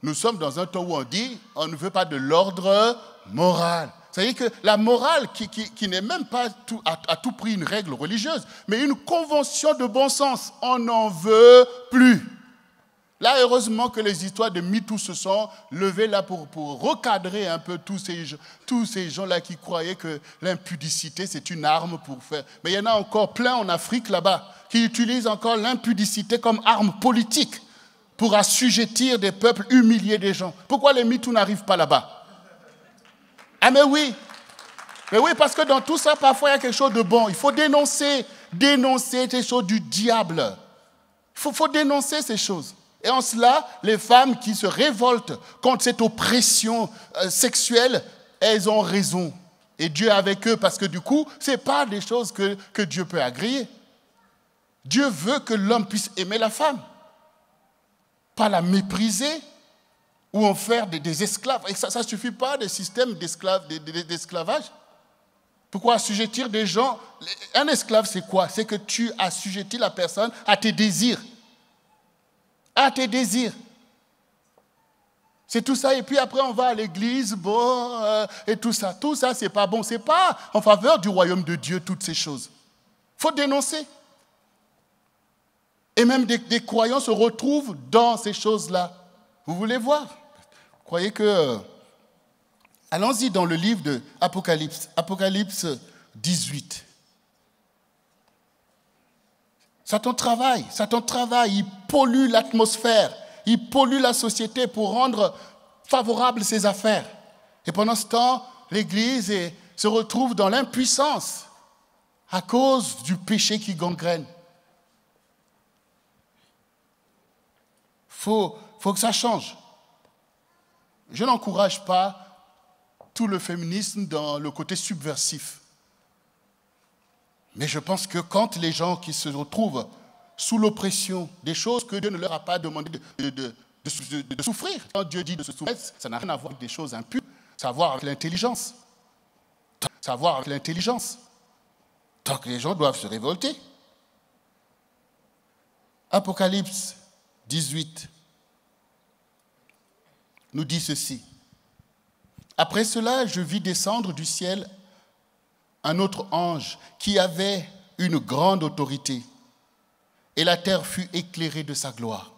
nous sommes dans un temps où on dit on ne veut pas de l'ordre moral. C'est-à-dire que la morale, qui n'est même pas à tout prix une règle religieuse, mais une convention de bon sens, on n'en veut plus. Là, heureusement que les histoires de MeToo se sont levées là pour recadrer un peu tous ces gens-là qui croyaient que l'impudicité, c'est une arme pour faire... Mais il y en a encore plein en Afrique là-bas qui utilisent encore l'impudicité comme arme politique pour assujettir des peuples, humilier des gens. Pourquoi les MeToo n'arrivent pas là-bas? Ah mais oui, parce que dans tout ça, parfois, il y a quelque chose de bon. Il faut dénoncer ces choses du diable. Il faut dénoncer ces choses. Et en cela, les femmes qui se révoltent contre cette oppression sexuelle, elles ont raison. Et Dieu est avec eux, parce que du coup, ce n'est pas des choses que Dieu peut agréer. Dieu veut que l'homme puisse aimer la femme, pas la mépriser ou en faire des esclaves. Et ça ne suffit pas des systèmes d'esclavage. Pourquoi assujettir des gens? Un esclave, c'est quoi? C'est que tu assujettis la personne à tes désirs. À tes désirs. C'est tout ça. Et puis après, on va à l'église, et tout ça. Tout ça, c'est pas bon. C'est pas en faveur du royaume de Dieu, toutes ces choses. Il faut dénoncer. Et même des croyants se retrouvent dans ces choses-là. Vous voulez voir? Vous croyez que... Allons-y dans le livre de Apocalypse. Apocalypse 18. Satan travaille, il pollue l'atmosphère, il pollue la société pour rendre favorables ses affaires. Et pendant ce temps, l'Église se retrouve dans l'impuissance à cause du péché qui gangrène. Faut que ça change. Je n'encourage pas tout le féminisme dans le côté subversif. Mais je pense que quand les gens qui se retrouvent sous l'oppression des choses que Dieu ne leur a pas demandé de souffrir, quand Dieu dit de se soumettre, ça n'a rien à voir avec des choses impures, ça a à voir avec l'intelligence. Ça a à voir avec l'intelligence. Donc les gens doivent se révolter. Apocalypse 18 nous dit ceci. Après cela, je vis descendre du ciel un autre ange qui avait une grande autorité, et la terre fut éclairée de sa gloire.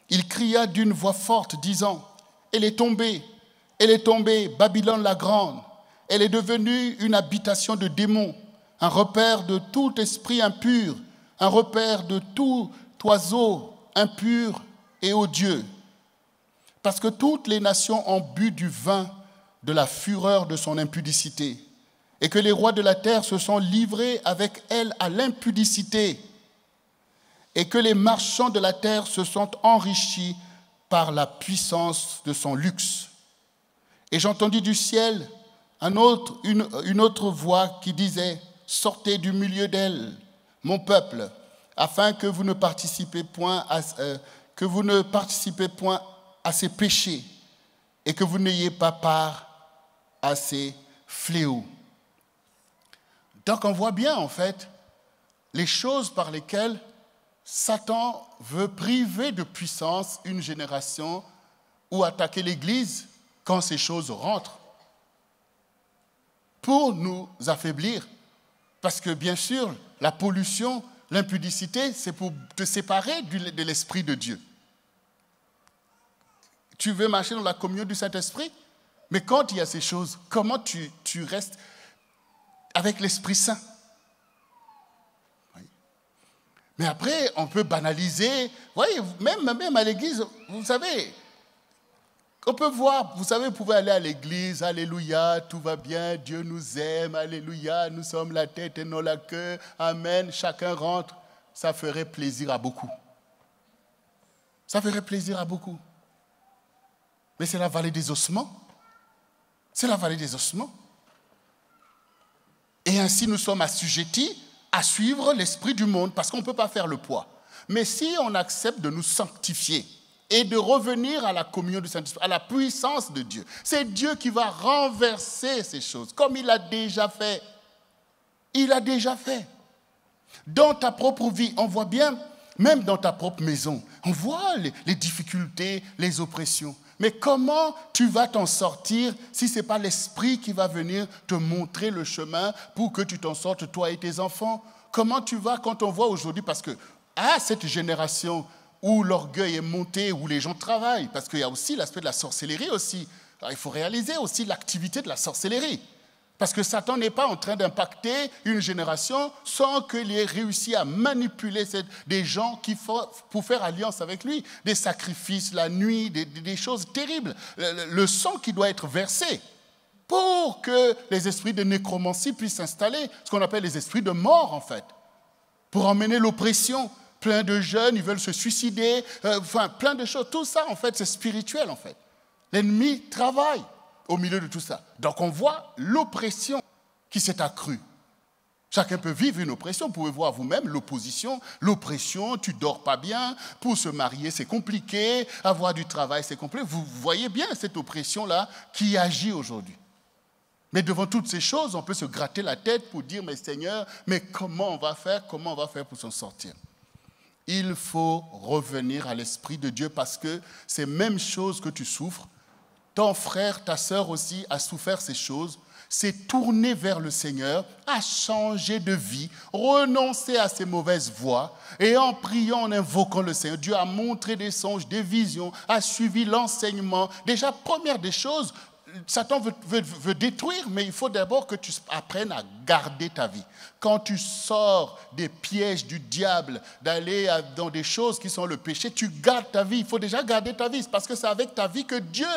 Il cria d'une voix forte, disant, elle est tombée, Babylone la grande, elle est devenue une habitation de démons, un repère de tout esprit impur, un repère de tout oiseau impur et odieux. Parce que toutes les nations ont bu du vin de la fureur de son impudicité, et que les rois de la terre se sont livrés avec elle à l'impudicité, et que les marchands de la terre se sont enrichis par la puissance de son luxe. Et j'entendis du ciel une autre voix qui disait, « Sortez du milieu d'elle, mon peuple, afin que vous ne participez point à ses péchés et que vous n'ayez pas part à ses fléaux. » Donc on voit bien en fait les choses par lesquelles Satan veut priver de puissance une génération ou attaquer l'Église quand ces choses rentrent pour nous affaiblir. Parce que bien sûr, la pollution, l'impudicité, c'est pour te séparer de l'Esprit de Dieu. Tu veux marcher dans la communion du Saint-Esprit, mais quand il y a ces choses, comment tu restes avec l'Esprit Saint? Oui. Mais après, on peut banaliser. Voyez, même à l'église, vous savez, on peut voir, vous savez, vous pouvez aller à l'église, alléluia, tout va bien, Dieu nous aime, alléluia, nous sommes la tête et non la queue, amen, chacun rentre. Ça ferait plaisir à beaucoup. Ça ferait plaisir à beaucoup. Mais c'est la vallée des ossements. C'est la vallée des ossements. Et ainsi, nous sommes assujettis à suivre l'esprit du monde parce qu'on ne peut pas faire le poids. Mais si on accepte de nous sanctifier et de revenir à la communion du Saint-Esprit, à la puissance de Dieu, c'est Dieu qui va renverser ces choses, comme il a déjà fait. Il a déjà fait. Dans ta propre vie, on voit bien, même dans ta propre maison, on voit les difficultés, les oppressions. Mais comment tu vas t'en sortir si ce n'est pas l'Esprit qui va venir te montrer le chemin pour que tu t'en sortes, toi et tes enfants? Comment tu vas quand on voit aujourd'hui, parce que cette génération où l'orgueil est monté, où les gens travaillent, parce qu'il y a aussi l'aspect de la sorcellerie aussi. Alors, il faut réaliser aussi l'activité de la sorcellerie. Parce que Satan n'est pas en train d'impacter une génération sans qu'il ait réussi à manipuler des gens pour faire alliance avec lui. Des sacrifices la nuit, des choses terribles. Le sang qui doit être versé pour que les esprits de nécromancie puissent s'installer, ce qu'on appelle les esprits de mort en fait, pour emmener l'oppression. Plein de jeunes, ils veulent se suicider, plein de choses. Tout ça en fait, c'est spirituel en fait. L'ennemi travaille au milieu de tout ça. Donc on voit l'oppression qui s'est accrue. Chacun peut vivre une oppression. Vous pouvez voir vous-même l'opposition, l'oppression, tu ne dors pas bien, pour se marier c'est compliqué, avoir du travail c'est compliqué. Vous voyez bien cette oppression-là qui agit aujourd'hui. Mais devant toutes ces choses, on peut se gratter la tête pour dire, mais Seigneur, mais comment on va faire pour s'en sortir? Il faut revenir à l'Esprit de Dieu parce que ces mêmes choses que tu souffres, ton frère, ta sœur aussi a souffert ces choses, s'est tourné vers le Seigneur, a changé de vie, renoncé à ses mauvaises voies et en priant, en invoquant le Seigneur, Dieu a montré des songes, des visions, a suivi l'enseignement. Déjà, première des choses, Satan veut détruire, mais il faut d'abord que tu apprennes à garder ta vie. Quand tu sors des pièges du diable, d'aller dans des choses qui sont le péché, tu gardes ta vie. Il faut déjà garder ta vie, parce que c'est avec ta vie que Dieu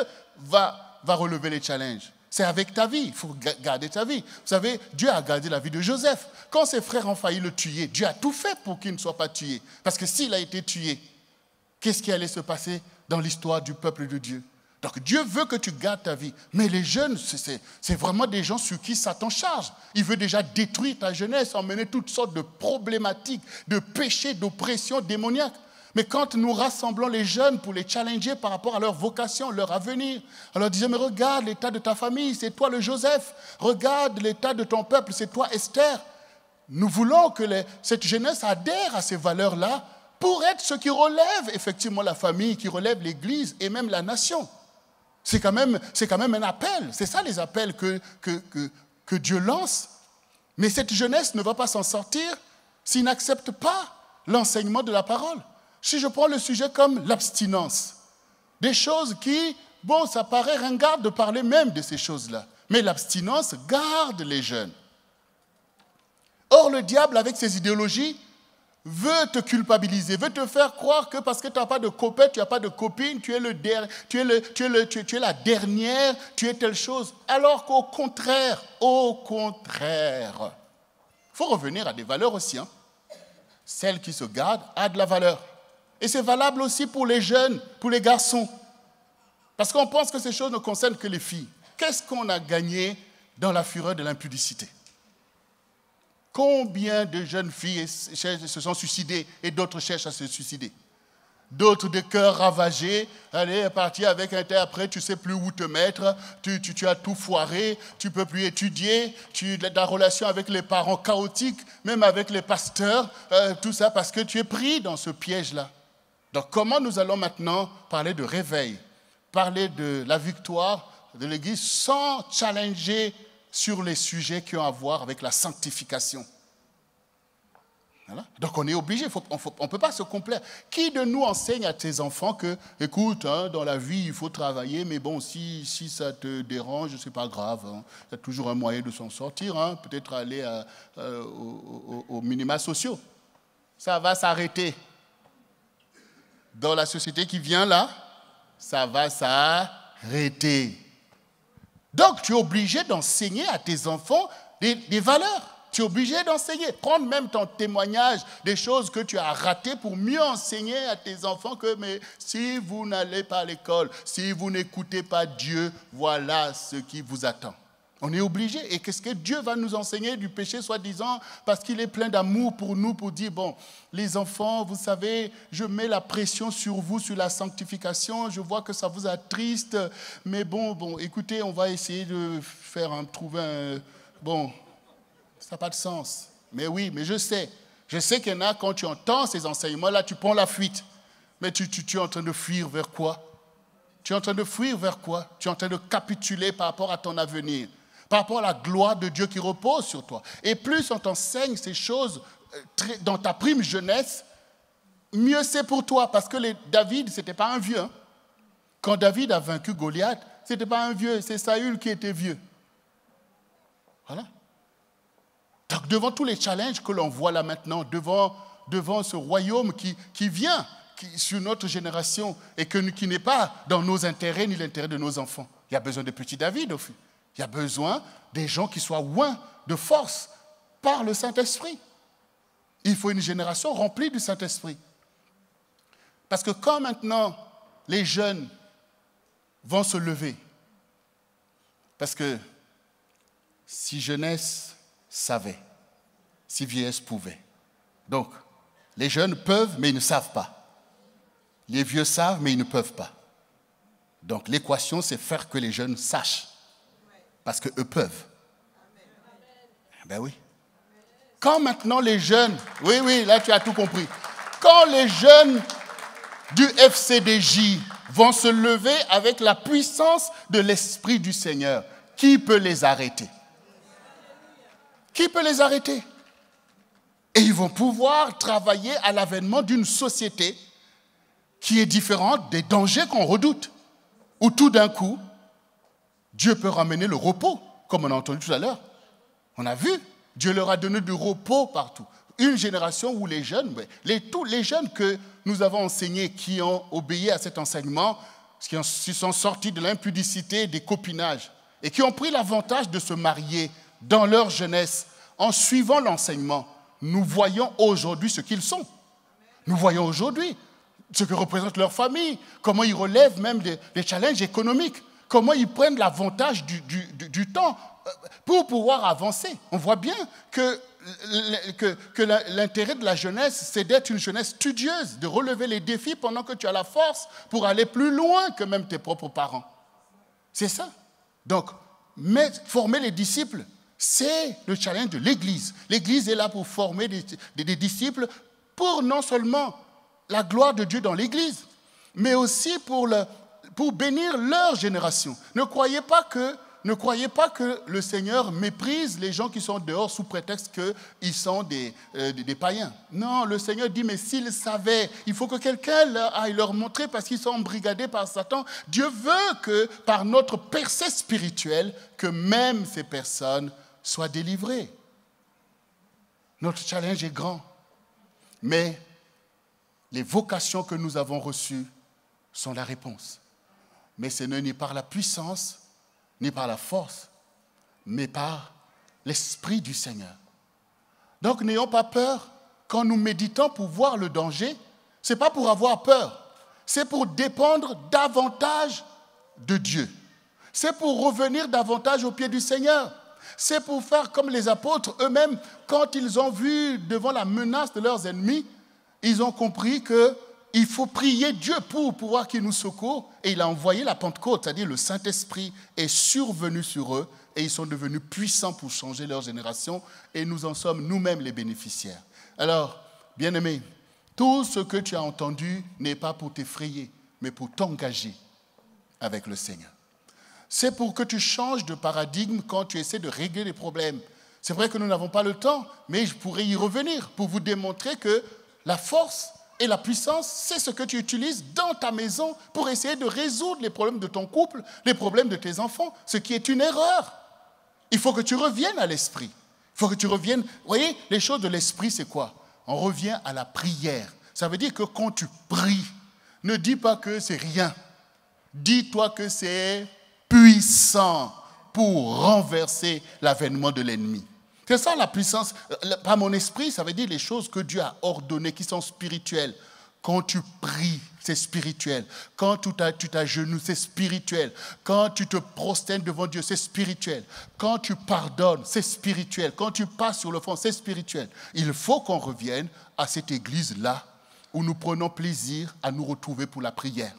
va relever les challenges. C'est avec ta vie, il faut garder ta vie. Vous savez, Dieu a gardé la vie de Joseph. Quand ses frères ont failli le tuer, Dieu a tout fait pour qu'il ne soit pas tué. Parce que s'il a été tué, qu'est-ce qui allait se passer dans l'histoire du peuple de Dieu? Donc Dieu veut que tu gardes ta vie. Mais les jeunes, c'est vraiment des gens sur qui Satan charge. Il veut déjà détruire ta jeunesse, emmener toutes sortes de problématiques, de péchés, d'oppression démoniaque. Mais quand nous rassemblons les jeunes pour les challenger par rapport à leur vocation, leur avenir, on leur disait, mais regarde l'état de ta famille, c'est toi le Joseph. Regarde l'état de ton peuple, c'est toi Esther. Nous voulons que cette jeunesse adhère à ces valeurs-là pour être ce qui relève effectivement la famille, qui relève l'Église et même la nation. C'est quand même un appel. C'est ça les appels que Dieu lance. Mais cette jeunesse ne va pas s'en sortir s'il n'accepte pas l'enseignement de la parole. Si je prends le sujet comme l'abstinence, des choses qui, ça paraît ringard de parler même de ces choses-là. Mais l'abstinence garde les jeunes. Or, le diable, avec ses idéologies, veut te culpabiliser, veut te faire croire que parce que tu n'as pas de copain, tu n'as pas de copine, tu es la dernière, tu es telle chose. Alors qu'au contraire, il faut revenir à des valeurs aussi. Celle qui se garde a de la valeur. Et c'est valable aussi pour les jeunes, pour les garçons. Parce qu'on pense que ces choses ne concernent que les filles. Qu'est-ce qu'on a gagné dans la fureur de l'impudicité? Combien de jeunes filles se sont suicidées et d'autres cherchent à se suicider? D'autres de cœurs ravagés, allez, partir avec un tel, après tu ne sais plus où te mettre, tu as tout foiré, tu ne peux plus étudier, ta relation avec les parents chaotique, même avec les pasteurs, tout ça parce que tu es pris dans ce piège-là. Donc comment nous allons maintenant parler de réveil, parler de la victoire de l'Église sans challenger sur les sujets qui ont à voir avec la sanctification? Voilà. Donc on est obligé, on ne peut pas se complaire. Qui de nous enseigne à tes enfants que, écoute, dans la vie il faut travailler, mais bon, si ça te dérange, c'est pas grave. Il y a toujours un moyen de s'en sortir, peut-être aller aux minima sociaux. Ça va s'arrêter. Dans la société qui vient là, ça va s'arrêter. Donc tu es obligé d'enseigner à tes enfants des valeurs. Tu es obligé d'enseigner. Prendre même ton témoignage des choses que tu as ratées pour mieux enseigner à tes enfants que mais si vous n'allez pas à l'école, si vous n'écoutez pas Dieu, voilà ce qui vous attend. On est obligé. Et qu'est-ce que Dieu va nous enseigner du péché, soi-disant, parce qu'il est plein d'amour pour nous, pour dire, bon, les enfants, vous savez, je mets la pression sur vous, sur la sanctification, je vois que ça vous attriste, mais bon, écoutez, on va essayer de trouver un... Bon, ça n'a pas de sens. Mais oui, mais je sais qu'il y en a, quand tu entends ces enseignements-là, tu prends la fuite. Mais tu es en train de fuir vers quoi? Tu es en train de fuir vers quoi? Tu es en train de capituler par rapport à ton avenir, par rapport à la gloire de Dieu qui repose sur toi. Et plus on t'enseigne ces choses dans ta prime jeunesse, mieux c'est pour toi. Parce que David, ce n'était pas un vieux. Hein. Quand David a vaincu Goliath, ce n'était pas un vieux, c'est Saül qui était vieux. Voilà. Donc devant tous les challenges que l'on voit là maintenant, devant ce royaume qui vient sur notre génération et qui n'est pas dans nos intérêts ni l'intérêt de nos enfants, il y a besoin de petits David au fond. Il y a besoin des gens qui soient oints de force par le Saint-Esprit. Il faut une génération remplie du Saint-Esprit. Parce que quand maintenant les jeunes vont se lever, parce que si jeunesse savait, si vieillesse pouvait. Donc, les jeunes peuvent, mais ils ne savent pas. Les vieux savent, mais ils ne peuvent pas. Donc, l'équation, c'est faire que les jeunes sachent. Parce qu'eux peuvent. Ben oui. Quand maintenant les jeunes, oui, là tu as tout compris. Quand les jeunes du FCDJ vont se lever avec la puissance de l'Esprit du Seigneur, qui peut les arrêter? Qui peut les arrêter? Et ils vont pouvoir travailler à l'avènement d'une société qui est différente des dangers qu'on redoute. Où tout d'un coup, Dieu peut ramener le repos, comme on a entendu tout à l'heure. On a vu, Dieu leur a donné du repos partout. Une génération où les jeunes, tous les jeunes que nous avons enseignés, qui ont obéi à cet enseignement, qui sont sortis de l'impudicité, des copinages, et qui ont pris l'avantage de se marier dans leur jeunesse, en suivant l'enseignement, nous voyons aujourd'hui ce qu'ils sont. Nous voyons aujourd'hui ce que représente leur famille, comment ils relèvent même des challenges économiques, comment ils prennent l'avantage du temps pour pouvoir avancer. On voit bien que l'intérêt de la jeunesse, c'est d'être une jeunesse studieuse, de relever les défis pendant que tu as la force pour aller plus loin que même tes propres parents. C'est ça. Donc, former les disciples, c'est le challenge de l'Église. L'Église est là pour former des disciples pour non seulement la gloire de Dieu dans l'Église, mais aussi pour bénir leur génération. Ne croyez pas que le Seigneur méprise les gens qui sont dehors sous prétexte qu'ils sont des païens. Non, le Seigneur dit, mais s'ils savaient, il faut que quelqu'un aille leur montrer parce qu'ils sont embrigadés par Satan. Dieu veut que, par notre percée spirituelle, que même ces personnes soient délivrées. Notre challenge est grand. Mais les vocations que nous avons reçues sont la réponse. Mais ce n'est ni par la puissance, ni par la force, mais par l'Esprit du Seigneur. Donc n'ayons pas peur quand nous méditons pour voir le danger. Ce n'est pas pour avoir peur, c'est pour dépendre davantage de Dieu. C'est pour revenir davantage aux pieds du Seigneur. C'est pour faire comme les apôtres eux-mêmes, quand ils ont vu devant la menace de leurs ennemis, ils ont compris qu'il faut prier Dieu pour pouvoir qu'il nous secourt. Et il a envoyé la Pentecôte, c'est-à-dire le Saint-Esprit est survenu sur eux et ils sont devenus puissants pour changer leur génération et nous en sommes nous-mêmes les bénéficiaires. Alors, bien-aimés, tout ce que tu as entendu n'est pas pour t'effrayer, mais pour t'engager avec le Seigneur. C'est pour que tu changes de paradigme quand tu essaies de régler les problèmes. C'est vrai que nous n'avons pas le temps, mais je pourrais y revenir pour vous démontrer que la force et la puissance, c'est ce que tu utilises dans ta maison pour essayer de résoudre les problèmes de ton couple, les problèmes de tes enfants, ce qui est une erreur. Il faut que tu reviennes à l'esprit. Il faut que tu reviennes. Vous voyez, les choses de l'esprit, c'est quoi? On revient à la prière. Ça veut dire que quand tu pries, ne dis pas que c'est rien. Dis-toi que c'est puissant pour renverser l'avènement de l'ennemi. C'est ça la puissance. Par mon esprit, ça veut dire les choses que Dieu a ordonnées, qui sont spirituelles. Quand tu pries, c'est spirituel. Quand tu t'agenouilles, c'est spirituel. Quand tu te prosternes devant Dieu, c'est spirituel. Quand tu pardonnes, c'est spirituel. Quand tu passes sur le fond, c'est spirituel. Il faut qu'on revienne à cette église-là où nous prenons plaisir à nous retrouver pour la prière.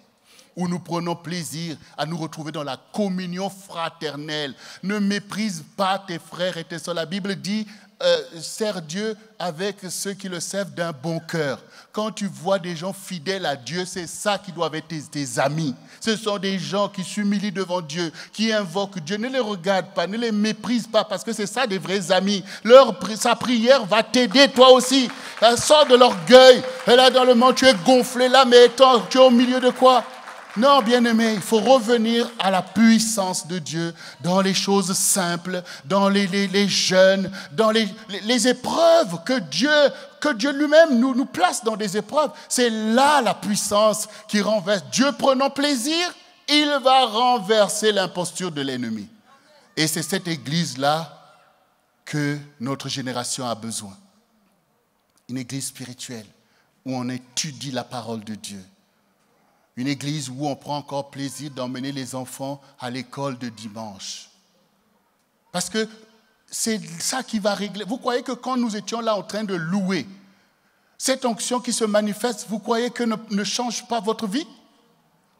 où nous prenons plaisir à nous retrouver dans la communion fraternelle. Ne méprise pas tes frères et tes sœurs. La Bible dit, sers Dieu avec ceux qui le servent d'un bon cœur. Quand tu vois des gens fidèles à Dieu, c'est ça qui doivent être tes amis. Ce sont des gens qui s'humilient devant Dieu, qui invoquent Dieu. Ne les regarde pas, ne les méprise pas, parce que c'est ça des vrais amis. Sa prière va t'aider toi aussi. Sors de l'orgueil. Et là dans le monde, tu es gonflé là, mais tu es au milieu de quoi? Non, bien-aimé, il faut revenir à la puissance de Dieu dans les choses simples, dans les jeûnes, dans les épreuves que Dieu lui-même nous place dans des épreuves. C'est là la puissance qui renverse. Dieu prenant plaisir, il va renverser l'imposture de l'ennemi. Et c'est cette église-là que notre génération a besoin. Une église spirituelle où on étudie la parole de Dieu. Une église où on prend encore plaisir d'emmener les enfants à l'école de dimanche. Parce que c'est ça qui va régler. Vous croyez que quand nous étions là en train de louer, cette onction qui se manifeste, vous croyez que ne change pas votre vie?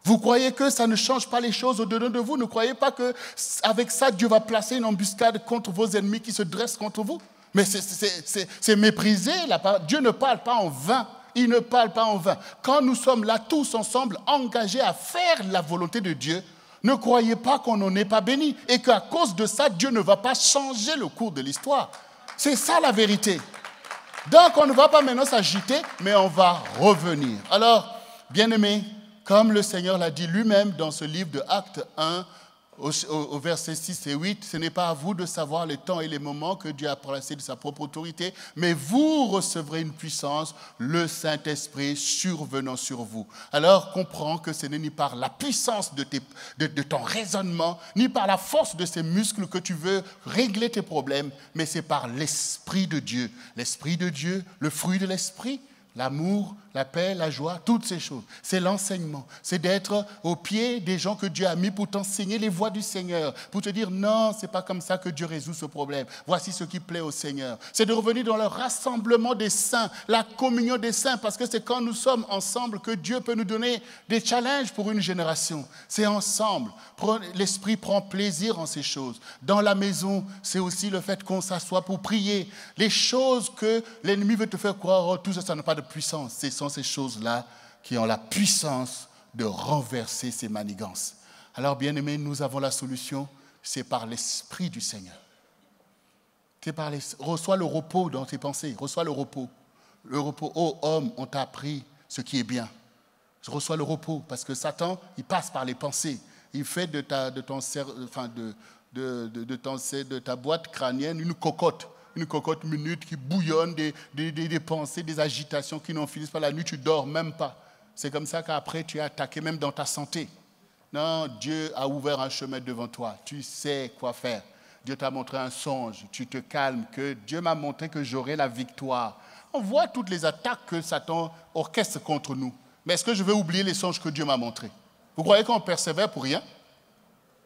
Vous croyez que ça ne change pas les choses au-dedans de vous? Ne croyez pas qu'avec ça, Dieu va placer une embuscade contre vos ennemis qui se dressent contre vous? Mais c'est mépriser la parole. Dieu ne parle pas en vain. Il ne parle pas en vain. Quand nous sommes là tous ensemble, engagés à faire la volonté de Dieu, ne croyez pas qu'on n'en est pas béni et qu'à cause de ça, Dieu ne va pas changer le cours de l'histoire. C'est ça la vérité. Donc on ne va pas maintenant s'agiter, mais on va revenir. Alors, bien-aimés, comme le Seigneur l'a dit lui-même dans ce livre de Actes 1, au verset 6 et 8, ce n'est pas à vous de savoir les temps et les moments que Dieu a placés de sa propre autorité, mais vous recevrez une puissance, le Saint-Esprit survenant sur vous. Alors comprends que ce n'est ni par la puissance de ton raisonnement, ni par la force de ces muscles que tu veux régler tes problèmes, mais c'est par l'Esprit de Dieu. L'Esprit de Dieu, le fruit de l'Esprit, l'amour, la paix, la joie, toutes ces choses. C'est l'enseignement. C'est d'être au pied des gens que Dieu a mis pour t'enseigner les voies du Seigneur. Pour te dire, non, ce n'est pas comme ça que Dieu résout ce problème. Voici ce qui plaît au Seigneur. C'est de revenir dans le rassemblement des saints, la communion des saints, parce que c'est quand nous sommes ensemble que Dieu peut nous donner des challenges pour une génération. C'est ensemble. L'Esprit prend plaisir en ces choses. Dans la maison, c'est aussi le fait qu'on s'assoit pour prier. Les choses que l'ennemi veut te faire croire, oh, tout ça, ça n'a pas de puissance. Ce sont ces choses-là qui ont la puissance de renverser ces manigances. Alors, bien-aimés, nous avons la solution, c'est par l'Esprit du Seigneur. Reçois le repos dans tes pensées, reçois le repos. Le repos, ô homme, on t'a appris ce qui est bien. Reçois le repos, parce que Satan, il passe par les pensées. Il fait de ta boîte crânienne une cocotte minute qui bouillonne, des pensées, des agitations qui n'en finissent pas. La nuit, tu ne dors même pas. C'est comme ça qu'après, tu es attaqué même dans ta santé. Non, Dieu a ouvert un chemin devant toi. Tu sais quoi faire. Dieu t'a montré un songe. Tu te calmes, que Dieu m'a montré que j'aurai la victoire. On voit toutes les attaques que Satan orchestre contre nous. Mais est-ce que je vais oublier les songes que Dieu m'a montrés? Vous croyez qu'on persévère pour rien?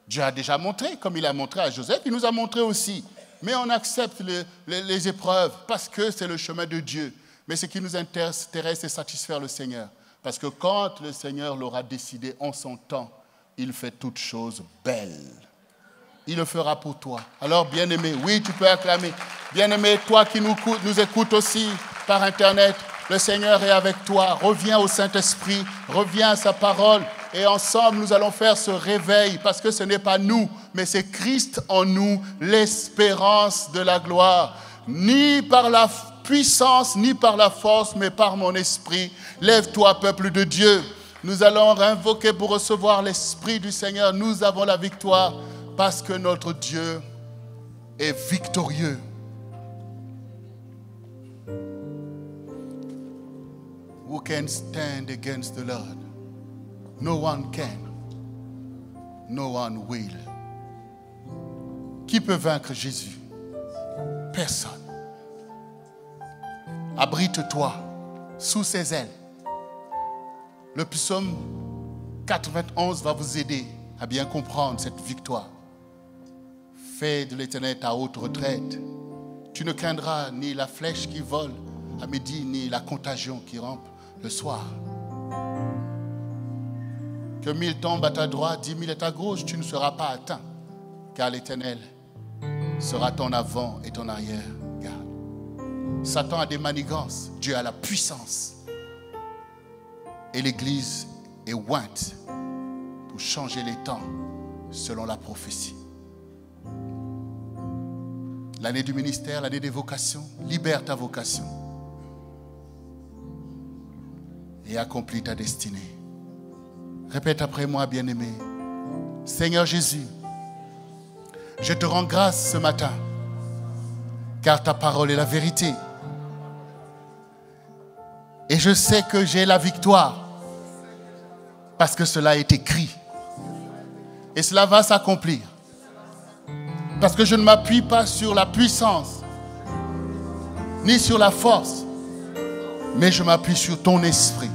Dieu a déjà montré, comme il a montré à Joseph, il nous a montré aussi. Mais on accepte les épreuves parce que c'est le chemin de Dieu. Mais ce qui nous intéresse, c'est satisfaire le Seigneur. Parce que quand le Seigneur l'aura décidé en son temps, il fait toutes choses belles. Il le fera pour toi. Alors, bien-aimé, oui, tu peux acclamer. Bien-aimé, toi qui nous écoutes aussi par Internet, le Seigneur est avec toi. Reviens au Saint-Esprit, reviens à sa parole. Et ensemble, nous allons faire ce réveil, parce que ce n'est pas nous, mais c'est Christ en nous, l'espérance de la gloire. Ni par la puissance, ni par la force, mais par mon esprit. Lève-toi, peuple de Dieu. Nous allons invoquer pour recevoir l'Esprit du Seigneur. Nous avons la victoire, parce que notre Dieu est victorieux. Who can stand against the Lord? No one can. No one will. Qui peut vaincre Jésus? Personne. Abrite-toi sous ses ailes. Le psaume 91 va vous aider à bien comprendre cette victoire. Fais de l'Éternel ta haute retraite. Tu ne craindras ni la flèche qui vole à midi, ni la contagion qui rampe le soir. Que 1000 tombent à ta droite, 10 000 à ta gauche, tu ne seras pas atteint. Car l'Éternel sera ton avant et ton arrière-garde. Satan a des manigances, Dieu a la puissance. Et l'Église est ointe pour changer les temps selon la prophétie. L'année du ministère, l'année des vocations, libère ta vocation et accomplis ta destinée. Répète après moi, bien-aimé. Seigneur Jésus, je te rends grâce ce matin, car ta parole est la vérité. Et je sais que j'ai la victoire, parce que cela est écrit. Et cela va s'accomplir. Parce que je ne m'appuie pas sur la puissance, ni sur la force, mais je m'appuie sur ton esprit,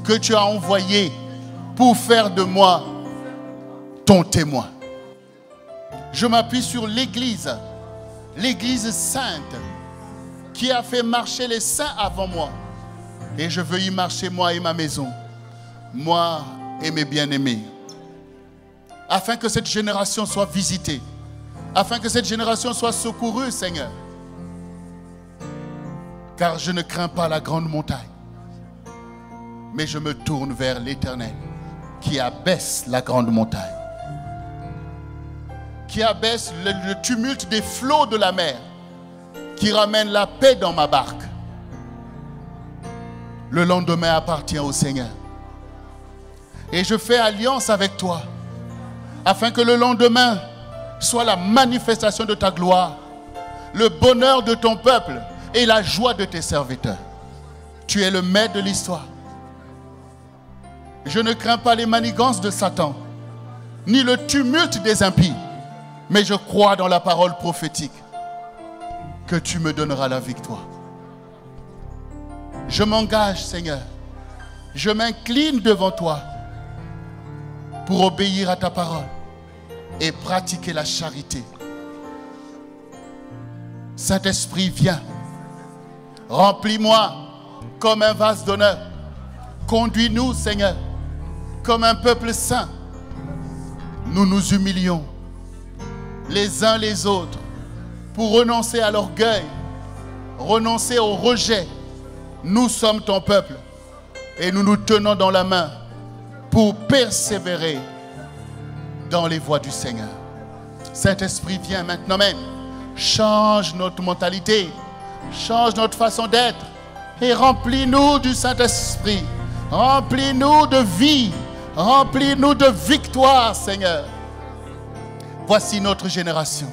que tu as envoyé pour faire de moi ton témoin. Je m'appuie sur l'Église, l'Église sainte, qui a fait marcher les saints avant moi. Et je veux y marcher, moi et ma maison, moi et mes bien-aimés, afin que cette génération soit visitée, afin que cette génération soit secourue, Seigneur. Car je ne crains pas la grande montagne, mais je me tourne vers l'Éternel, qui abaisse la grande montagne, qui abaisse le tumulte des flots de la mer, qui ramène la paix dans ma barque. Le lendemain appartient au Seigneur. Et je fais alliance avec toi, afin que le lendemain soit la manifestation de ta gloire, le bonheur de ton peuple et la joie de tes serviteurs. Tu es le maître de l'histoire. Je ne crains pas les manigances de Satan, ni le tumulte des impies, mais je crois dans la parole prophétique que tu me donneras la victoire. Je m'engage, Seigneur. Je m'incline devant toi pour obéir à ta parole et pratiquer la charité. Saint-Esprit, viens. Remplis-moi comme un vase d'honneur. Conduis-nous, Seigneur, comme un peuple saint. Nous nous humilions les uns les autres pour renoncer à l'orgueil, renoncer au rejet. Nous sommes ton peuple et nous nous tenons dans la main pour persévérer dans les voies du Seigneur. Saint-Esprit, viens maintenant même. Change notre mentalité, change notre façon d'être et remplis-nous du Saint-Esprit. Remplis-nous de vie, remplis-nous de victoire, Seigneur. Voici notre génération.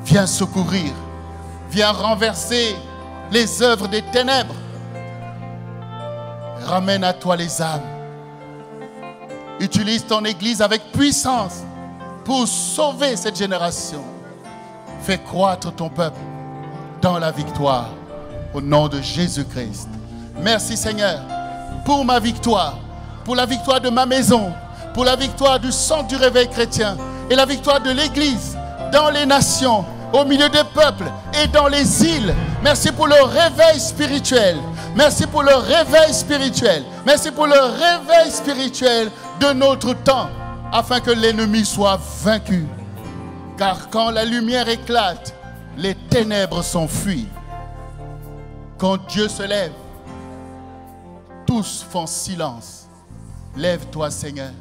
Viens secourir, viens renverser les œuvres des ténèbres. Ramène à toi les âmes. Utilise ton Église avec puissance pour sauver cette génération. Fais croître ton peuple dans la victoire au nom de Jésus-Christ. Merci Seigneur pour ma victoire, pour la victoire de ma maison, pour la victoire du centre du réveil chrétien et la victoire de l'Église dans les nations, au milieu des peuples et dans les îles. Merci pour le réveil spirituel. Merci pour le réveil spirituel. Merci pour le réveil spirituel de notre temps, afin que l'ennemi soit vaincu. Car quand la lumière éclate, les ténèbres s'enfuient. Quand Dieu se lève, tous font silence. Lève-toi, Seigneur,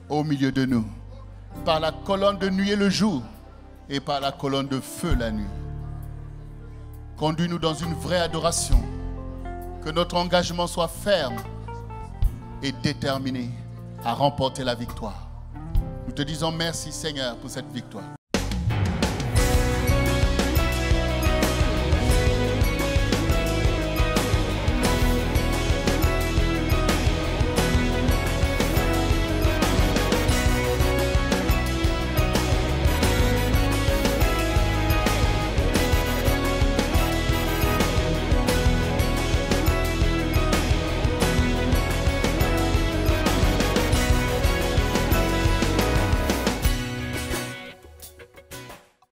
au milieu de nous, par la colonne de nuit et le jour, et par la colonne de feu la nuit. Conduis-nous dans une vraie adoration, que notre engagement soit ferme et déterminé à remporter la victoire. Nous te disons merci, Seigneur, pour cette victoire.